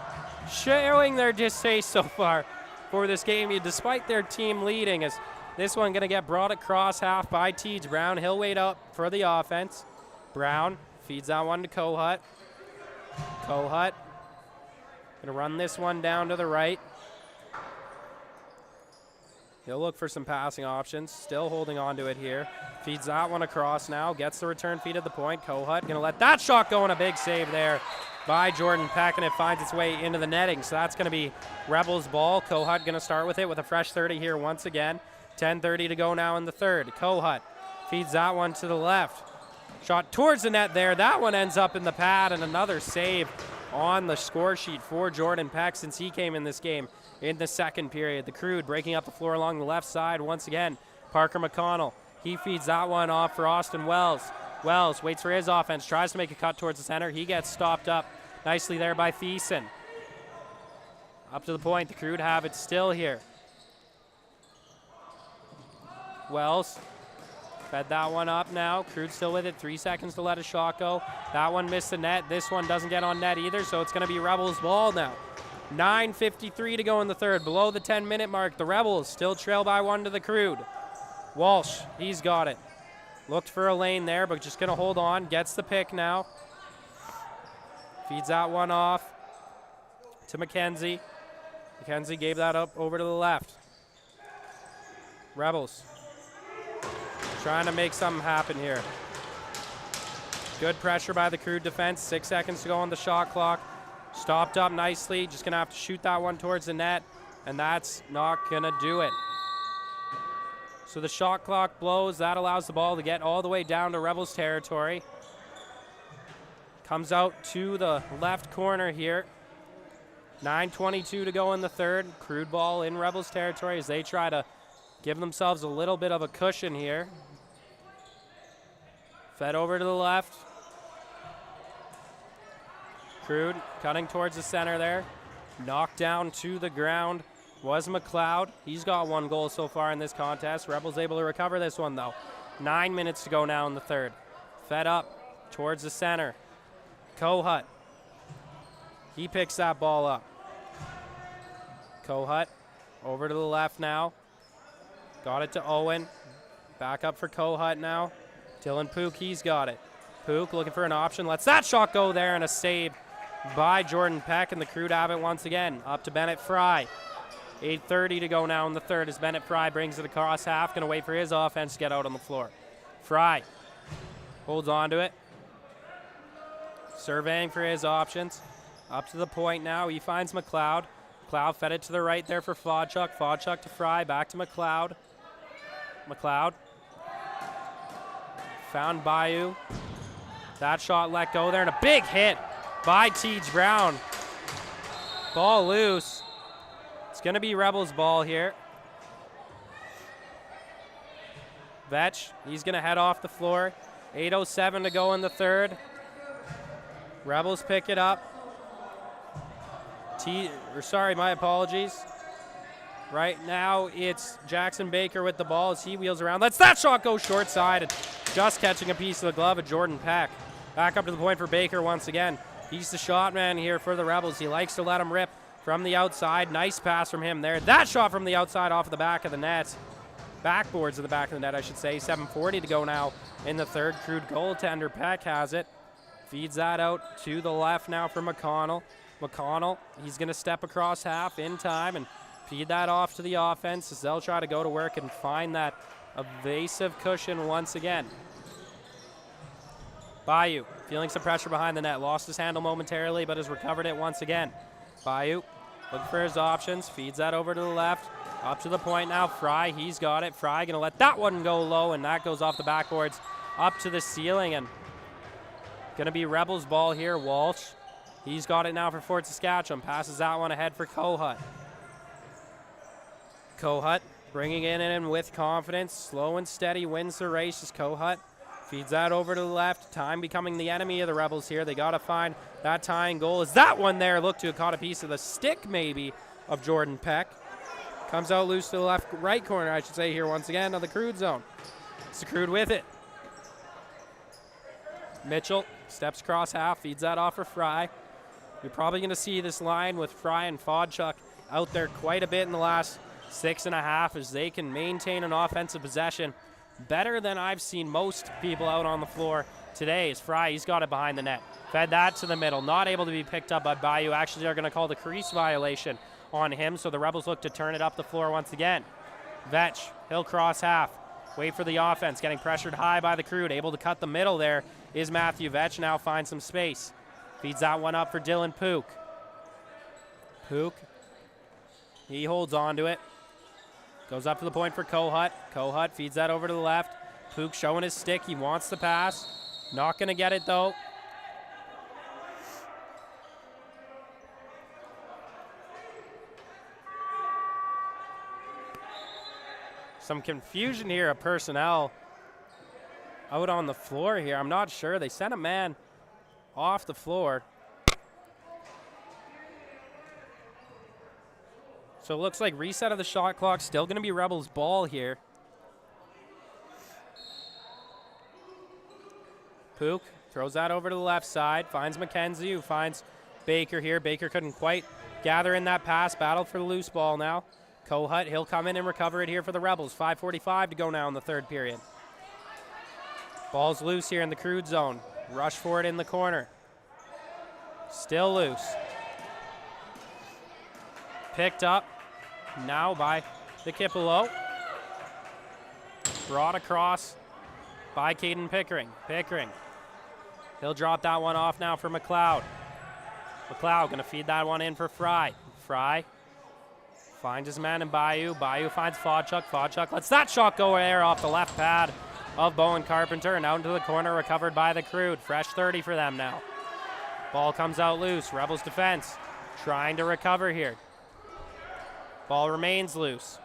showing their distaste so far for this game, despite their team leading, as this one going to get brought across half by Teej Brown. He'll wait up for the offense. Brown feeds that one to Kohut. Kohut going to run this one down to the right. He'll look for some passing options. Still holding on to it here. Feeds that one across now. Gets the return feed at the point. Kohut going to let that shot go, and a big save there by Jordan Peck, and it finds its way into the netting. So that's going to be Rebels ball. Kohut going to start with it with a fresh 30 here once again. 10:30 to go now in the third. Kohut feeds that one to the left. Shot towards the net there. That one ends up in the pad, and another save on the score sheet for Jordan Peck since he came in this game in the second period. The Crude breaking up the floor along the left side once again. Parker McConnell, he feeds that one off for Austin Wells. Wells waits for his offense, tries to make a cut towards the center. He gets stopped up nicely there by Thiessen. Up to the point, the Crude have it still here. Wells fed that one up now. Crude still with it, 3 seconds to let a shot go. That one missed the net. This one doesn't get on net either, so it's going to be Rebels ball now. 9:53 to go in the third, below the 10-minute mark. The Rebels still trail by 1 to the Crude. Walsh, he's got it. Looked for a lane there, but just going to hold on. Gets the pick now. Feeds that one off to McKenzie. McKenzie gave that up over to the left. Rebels trying to make something happen here. Good pressure by the Crude defense. 6 seconds to go on the shot clock. Stopped up nicely. Just going to have to shoot that one towards the net, and that's not going to do it. So the shot clock blows. That allows the ball to get all the way down to Rebels territory. Comes out to the left corner here. 9:22 to go in the third. Crude ball in Rebels territory as they try to give themselves a little bit of a cushion here. Fed over to the left. Crude cutting towards the center there. Knocked down to the ground was McLeod. He's got 1 goal so far in this contest. Rebels able to recover this one though. 9 minutes to go now in the third. Fed up towards the center. Kohut. He picks that ball up. Kohut over to the left now. Got it to Owen. Back up for Kohut now. Dylan Pook, he's got it. Pook looking for an option. Lets that shot go there, and a save by Jordan Peck, and the Crude have it once again. Up to Bennett Fry. 8:30 to go now in the third as Bennett Fry brings it across half. Going to wait for his offense to get out on the floor. Fry holds on to it. Surveying for his options. Up to the point now. He finds McLeod. McLeod fed it to the right there for Fodchuk. Fodchuk to Fry. Back to McLeod. McLeod. Found Bayou. That shot let go there, and a big hit by Teej Brown. Ball loose. It's going to be Rebels ball here. Vetch, he's going to head off the floor. 8:07 to go in the third. Rebels pick it up. My apologies. Right now it's Jackson Baker with the ball as he wheels around. Lets that shot go short side. Just catching a piece of the glove of Jordan Peck. Back up to the point for Baker once again. He's the shot man here for the Rebels. He likes to let him rip from the outside. Nice pass from him there. That shot from the outside off of the back of the net. Backboards of the back of the net, I should say. 7:40 to go now in the third. Crude goaltender Peck has it. Feeds that out to the left now for McConnell. McConnell, he's going to step across half in time and feed that off to the offense as they'll try to go to work and find that evasive cushion once again. Bayou feeling some pressure behind the net. Lost his handle momentarily, but has recovered it once again. Bayou looking for his options. Feeds that over to the left. Up to the point now. Fry, he's got it. Fry going to let that one go low, and that goes off the backboards up to the ceiling. And going to be Rebels ball here. Walsh, he's got it now for Fort Saskatchewan. Passes that one ahead for Kohut. Kohut bringing it in with confidence. Slow and steady wins the race as Kohut feeds that over to the left. Time becoming the enemy of the Rebels here. They got to find that tying goal. Is that one there? Looked to have caught a piece of the stick maybe of Jordan Peck. Comes out loose to the left, right corner, I should say here once again of the Crude zone. It's the Crude with it. Mitchell steps across half, feeds that off for Fry. You're probably going to see this line with Fry and Fodchuk out there quite a bit in the last 6.5 as they can maintain an offensive possession better than I've seen most people out on the floor today. Is Fry, he's got it behind the net. Fed that to the middle, not able to be picked up by Bayou. Actually, they're going to call the crease violation on him, so the Rebels look to turn it up the floor once again. Vetch, he'll cross half. Wait for the offense, getting pressured high by the Crude. Able to cut the middle there is Matthew Vetch, now finds some space. Feeds that one up for Dylan Pook. Pook, he holds on to it. Goes up to the point for Kohut. Kohut feeds that over to the left. Pook showing his stick. He wants the pass. Not going to get it, though. Some confusion here of personnel out on the floor here. I'm not sure. They sent a man off the floor. So it looks like reset of the shot clock. Still going to be Rebels ball here. Pook throws that over to the left side. Finds McKenzie, who finds Baker here. Baker couldn't quite gather in that pass. Battled for the loose ball now. Kohut, he'll come in and recover it here for the Rebels. 5:45 to go now in the third period. Ball's loose here in the Crude zone. Rush for it in the corner. Still loose. Picked up now by the Kipolo. Brought across by Caden Pickering. Pickering. He'll drop that one off now for McLeod. McLeod going to feed that one in for Fry. Fry finds his man in Bayou. Bayou finds Fodchuk. Fodchuk lets that shot go there off the left pad of Bowen Carpenter and out into the corner, recovered by the Crude. Fresh 30 for them now. Ball comes out loose. Rebels defense. trying to recover here. Ball remains loose.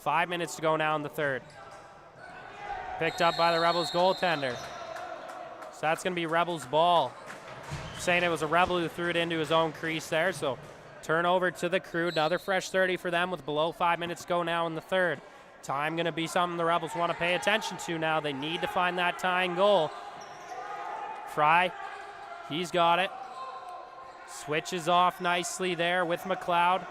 5 minutes to go now in the third. Picked up by the Rebels goaltender. So that's going to be Rebels ball. Saying it was a Rebel who threw it into his own crease there. So turnover to the Crude. Another fresh 30 for them with below 5 minutes to go now in the third. Time going to be something the Rebels want to pay attention to now. They need to find that tying goal. Fry, he's got it. Switches off nicely there with McLeod.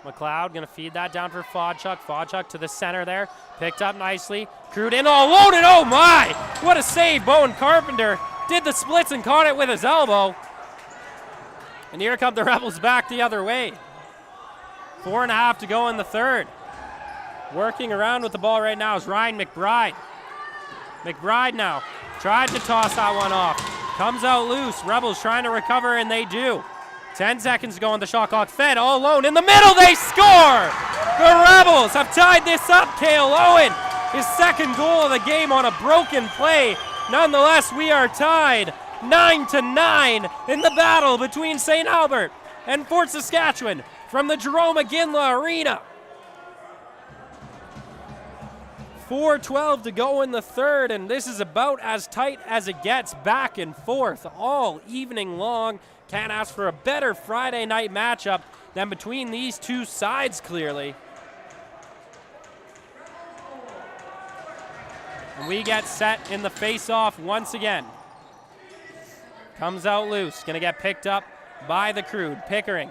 McLeod going to feed that down for Fodchuk. Fodchuk to the center there. Picked up nicely. Crude in all loaded. Oh my! What a save. Bowen Carpenter did the splits and caught it with his elbow. And here come the Rebels back the other way. 4.5 to go in the third. Working around with the ball right now is Ryan McBride. McBride now tried to toss that one off. Comes out loose. Rebels trying to recover, and they do. 10 seconds to go on the shot clock. Fed all alone in the middle. They score! The Rebels have tied this up. Cale Owen, his second goal of the game on a broken play. Nonetheless, we are tied 9-9 in the battle between St. Albert and Fort Saskatchewan from the Jerome McGinley Arena. 4:12 to go in the third, and this is about as tight as it gets, back and forth all evening long. Can't ask for a better Friday night matchup than between these two sides, clearly. And we get set in the face-off once again. Comes out loose, gonna get picked up by the Crude. Pickering,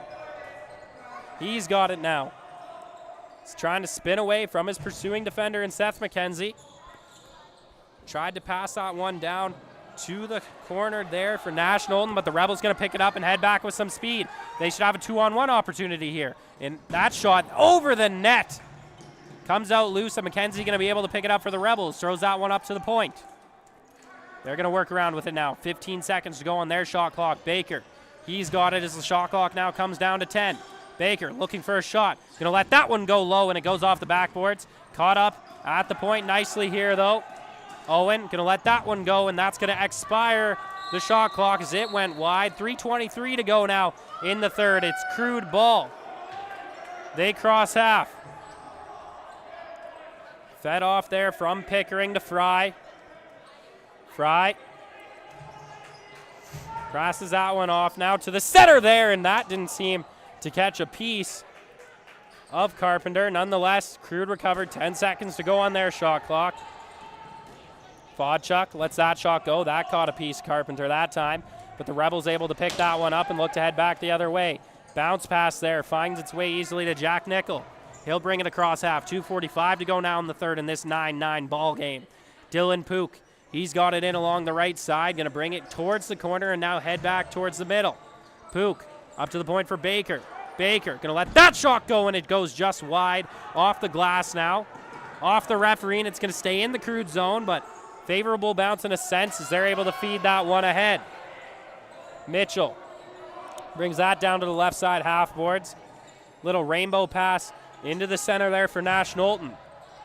he's got it now. He's trying to spin away from his pursuing defender in Seth McKenzie. Tried to pass that one down to the corner there for Nash Knowlton, but the Rebels going to pick it up and head back with some speed. They should have a 2-on-1 opportunity here. And that shot over the net. Comes out loose, and McKenzie going to be able to pick it up for the Rebels. Throws that one up to the point. They're going to work around with it now. 15 seconds to go on their shot clock. Baker, he's got it as the shot clock now comes down to 10. Baker looking for a shot. Going to let that one go low, and it goes off the backboards. Caught up at the point nicely here, though. Owen going to let that one go, and that's going to expire the shot clock as it went wide. 3:23 to go now in the third. It's Crude ball. They cross half. Fed off there from Pickering to Fry. Fry crosses that one off now to the center there, and that didn't seem to catch a piece of Carpenter. Nonetheless, Crude recovered. 10 seconds to go on their shot clock. Fodchuk lets that shot go. That caught a piece of Carpenter that time, but the Rebels able to pick that one up and look to head back the other way. Bounce pass there, finds its way easily to Jack Nickel. He'll bring it across half. 2:45 to go now in the third in this 9-9 ball game. Dylan Pook, he's got it in along the right side, going to bring it towards the corner and now head back towards the middle. Pook up to the point for Baker. Baker going to let that shot go, and it goes just wide off the glass now. Off the referee, and it's going to stay in the Crude zone, but favorable bounce in a sense as they're able to feed that one ahead. Mitchell brings that down to the left side half boards. Little rainbow pass into the center there for Nash Knowlton.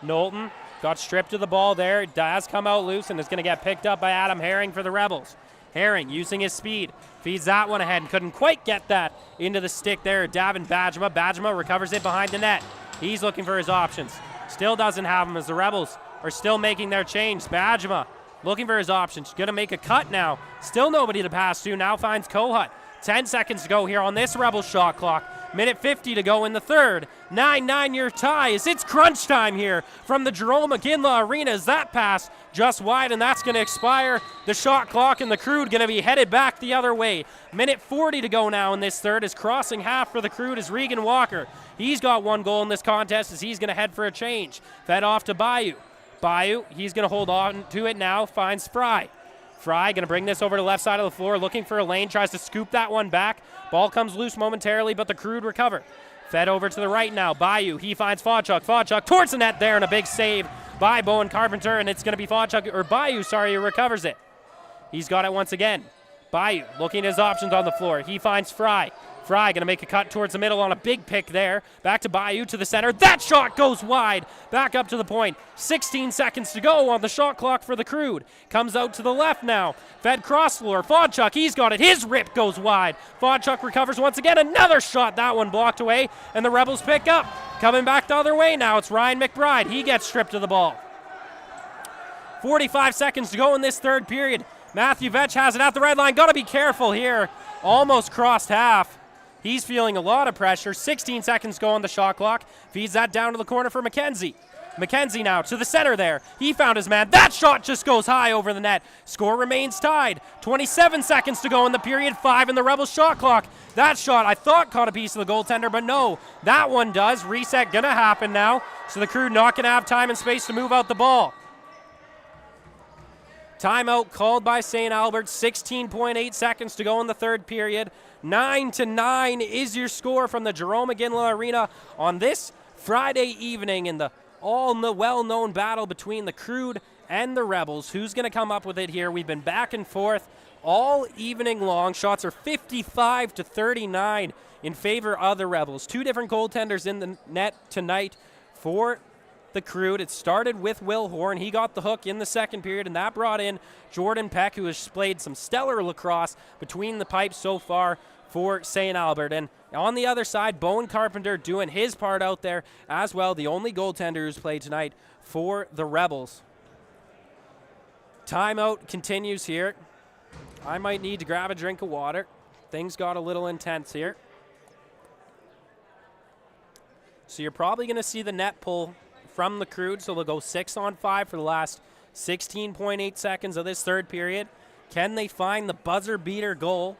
Knowlton got stripped of the ball there. It does come out loose and is going to get picked up by Adam Herring for the Rebels. Herring using his speed, feeds that one ahead and couldn't quite get that into the stick there. Davin Bajema. Bajema recovers it behind the net. He's looking for his options. Still doesn't have them as the Rebels are still making their change. Bajema looking for his options. Going to make a cut now. Still nobody to pass to. Now finds Kohut. 10 seconds to go here on this Rebels shot clock. Minute 50 to go in the third. 9-9 your tie as it's crunch time here from the Jerome McGinley Arena as that pass just wide, and that's going to expire the shot clock, and the Crude going to be headed back the other way. Minute 40 to go now in this third. Is crossing half for the Crude is Regan Walker. He's got one goal in this contest as he's going to head for a change. Fed off to Bayou. Bayou, he's going to hold on to it now, finds Fry. Fry going to bring this over to the left side of the floor, looking for a lane, tries to scoop that one back. Ball comes loose momentarily, but the Crude recover. Fed over to the right now. Bayou, he finds Fodchuk. Fodchuk towards the net there, and a big save by Bowen Carpenter, and it's going to be Fodchuk, or Bayou, sorry, who recovers it. He's got it once again. Bayou looking at his options on the floor. He finds Fry. Fry going to make a cut towards the middle on a big pick there. Back to Bayou to the center. That shot goes wide. Back up to the point. 16 seconds to go on the shot clock for the Crude. Comes out to the left now. Fed cross floor. Fodchuk, he's got it. His rip goes wide. Fodchuk recovers once again. Another shot. That one blocked away. And the Rebels pick up. Coming back the other way now. It's Ryan McBride. He gets stripped of the ball. 45 seconds to go in this third period. Matthew Vetch has it at the red line. Got to be careful here. Almost crossed half. He's feeling a lot of pressure. 16 seconds to go on the shot clock. Feeds that down to the corner for McKenzie. McKenzie now to the center there. He found his man. That shot just goes high over the net. Score remains tied. 27 seconds to go in the period. 5 in the Rebels shot clock. That shot I thought caught a piece of the goaltender, but no. That one does. Reset gonna happen now. So the Crew not gonna have time and space to move out the ball. Timeout called by St. Albert. 16.8 seconds to go in the third period. 9-9 is your score from the Jerome McGinley Arena on this Friday evening in the well-known battle between the Crude and the Rebels. Who's going to come up with it here? We've been back and forth all evening long. Shots are 55-39 in favor of the Rebels. Two different goaltenders in the net tonight for the Crude. It started with Will Horn. He got the hook in the second period, and that brought in Jordan Peck, who has played some stellar lacrosse between the pipes so far for St. Albert. And on the other side, Bowen Carpenter doing his part out there as well, the only goaltender who's played tonight for the Rebels. Timeout continues here. I might need to grab a drink of water. Things got a little intense here. So you're probably going to see the net pull from the Crude, so they'll go 6-on-5 for the last 16.8 seconds of this third period. Can they find the buzzer beater goal?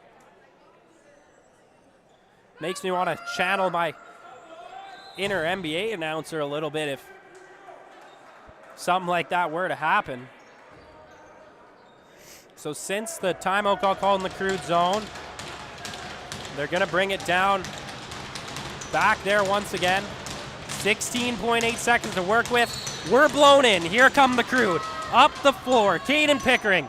Makes me want to channel my inner NBA announcer a little bit if something like that were to happen. So since the timeout got called in the Crude zone, they're going to bring it down back there once again. 16.8 seconds to work with. We're blown in. Here come the Crude. Up the floor. Caden Pickering.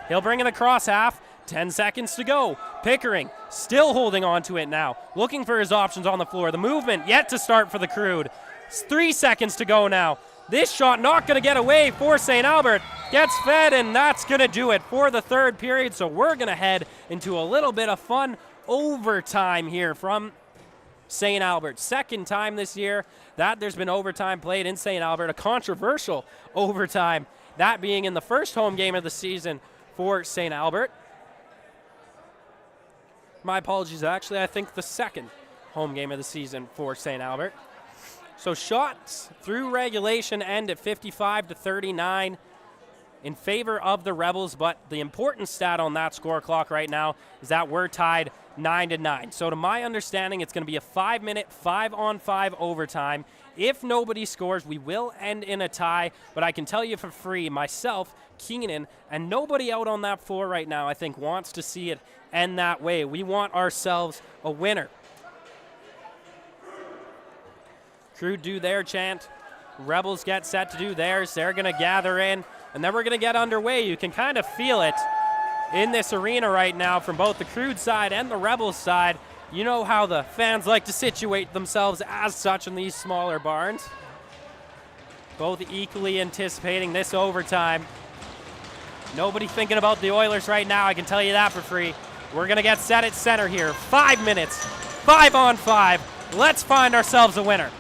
He'll bring it across half. 10 seconds to go. Pickering still holding on to it now. Looking for his options on the floor. The movement yet to start for the Crude. 3 seconds to go now. This shot not going to get away for St. Albert. Gets fed, and that's going to do it for the third period. So we're going to head into a little bit of fun overtime here from St. Albert. Second time this year that there's been overtime played in St. Albert, a controversial overtime, that being in the first home game of the season for St. Albert. My apologies, actually, I think the second home game of the season for St. Albert. So shots through regulation end at 55-39 in favor of the Rebels, but the important stat on that score clock right now is that we're tied 9-9. So to my understanding, it's going to be a 5-minute, 5-on-5 overtime. If nobody scores, we will end in a tie, but I can tell you for free, myself, Keenan, and nobody out on that floor right now, I think, wants to see it end that way. We want ourselves a winner. Crew do their chant. Rebels get set to do theirs. They're going to gather in, and then we're going to get underway. You can kind of feel it in this arena right now from both the Crude side and the Rebels side. You know how the fans like to situate themselves as such in these smaller barns. Both equally anticipating this overtime. Nobody thinking about the Oilers right now, I can tell you that for free. We're going to get set at center here. 5 minutes, 5-on-5. Let's find ourselves a winner.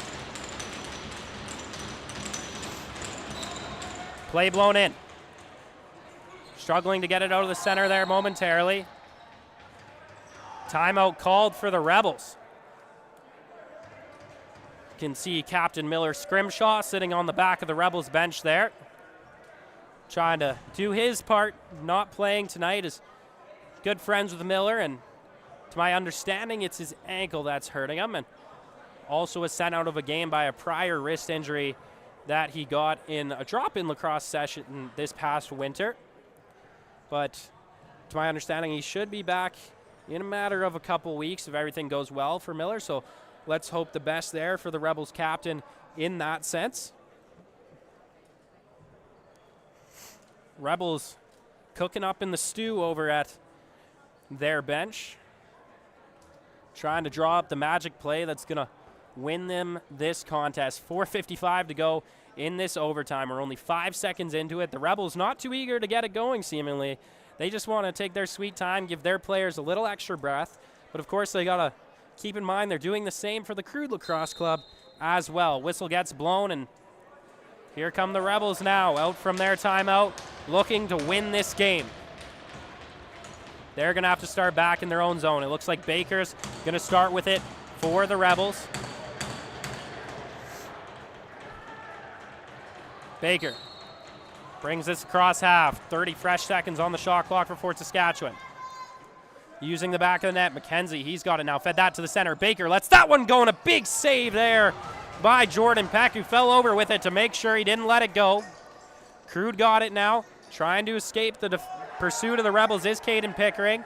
Play blown in. Struggling to get it out of the center there momentarily. Timeout called for the Rebels. You can see Captain Miller Scrimshaw sitting on the back of the Rebels bench there. Trying to do his part, not playing tonight. Is good friends with Miller, and to my understanding, it's his ankle that's hurting him, and also was sent out of a game by a prior wrist injury that he got in a drop-in lacrosse session this past winter. But to my understanding, he should be back in a matter of a couple weeks if everything goes well for Miller. So let's hope the best there for the Rebels captain in that sense. Rebels cooking up in the stew over at their bench, trying to draw up the magic play that's going to win them this contest. 4:55 to go in this overtime. We're only 5 seconds into it. The Rebels not too eager to get it going, seemingly. They just want to take their sweet time, give their players a little extra breath. But, of course, they got to keep in mind they're doing the same for the Crude Lacrosse Club as well. Whistle gets blown, and here come the Rebels now, out from their timeout, looking to win this game. They're going to have to start back in their own zone. It looks like Baker's going to start with it for the Rebels. Baker brings this across half. 30 fresh seconds on the shot clock for Fort Saskatchewan. Using the back of the net, McKenzie, he's got it now. Fed that to the center. Baker lets that one go, and a big save there by Jordan Peck, who fell over with it to make sure he didn't let it go. Crude got it now. Trying to escape the pursuit of the Rebels is Caden Pickering.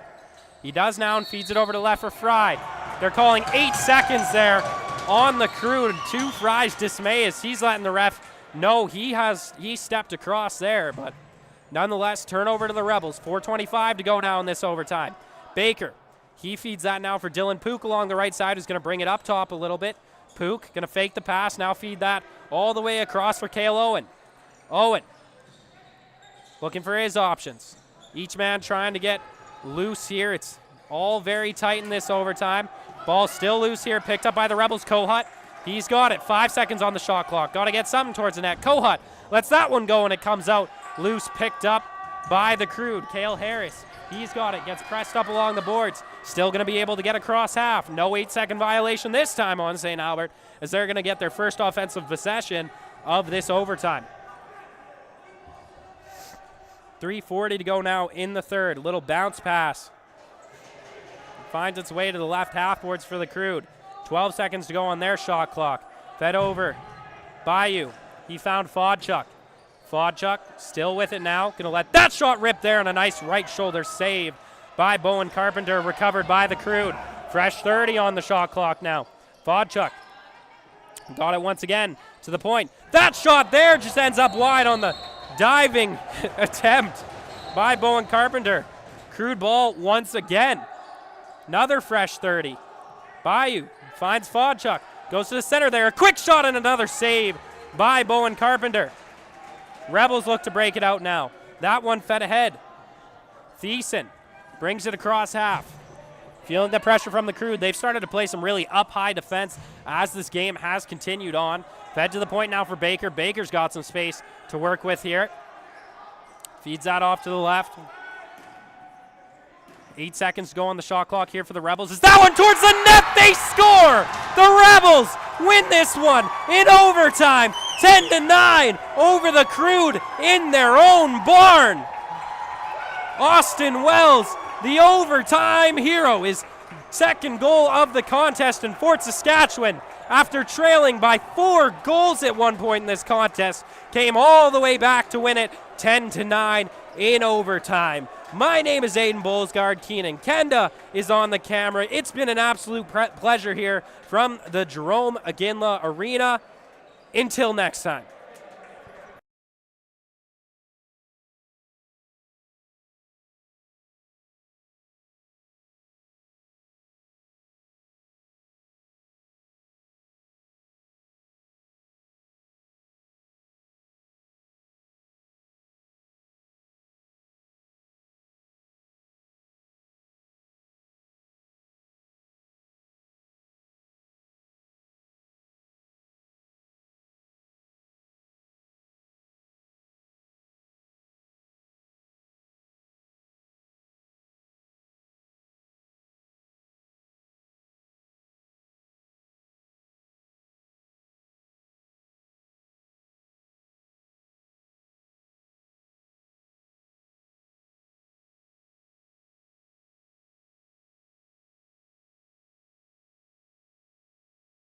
He does now and feeds it over to left for Fry. They're calling 8 seconds there on the Crude, to Fry's dismay as he's letting the ref know he stepped across there, but nonetheless, turnover to the Rebels. 4:25 to go now in this overtime. Baker, he feeds that now for Dylan Pook along the right side, who's going to bring it up top a little bit. Pook going to fake the pass, now feed that all the way across for Cale Owen. Owen looking for his options. Each man trying to get loose here. It's all very tight in this overtime. Ball still loose here, picked up by the Rebels. Kohut, he's got it. 5 seconds on the shot clock. Got to get something towards the net. Kohut lets that one go, and it comes out loose, picked up by the Crude. Cale Harris, he's got it. Gets pressed up along the boards. Still going to be able to get across half. No 8-second violation this time on St. Albert, as they're going to get their first offensive possession of this overtime. 3:40 to go now in the third. Little bounce pass. Finds its way to the left half boards for the Crude. 12 seconds to go on their shot clock. Fed over. Bayou. He found Fodchuk. Fodchuk still with it now. Going to let that shot rip there, and a nice right shoulder save by Bowen Carpenter, recovered by the Crude. Fresh 30 on the shot clock now. Fodchuk got it once again to the point. That shot there just ends up wide on the diving attempt by Bowen Carpenter. Crude ball once again. Another fresh 30. Bayou finds Fodchuk. Goes to the center there. A quick shot and another save by Bowen Carpenter. Rebels look to break it out now. That one fed ahead. Thiessen brings it across half. Feeling the pressure from the Crude. They've started to play some really up-high defense as this game has continued on. Fed to the point now for Baker. Baker's got some space to work with here. Feeds that off to the left. 8 seconds to go on the shot clock here for the Rebels. Is that one towards the net? They score! The Rebels win this one in overtime. 10-9 over the Crude in their own barn. Austin Wells, the overtime hero, is second goal of the contest in Fort Saskatchewan. After trailing by 4 goals at one point in this contest, came all the way back to win it 10-9 in overtime. My name is Aiden Bolsgaard. Keenan Kenda is on the camera. It's been an absolute pleasure here from the Jerome Aginla Arena. Until next time.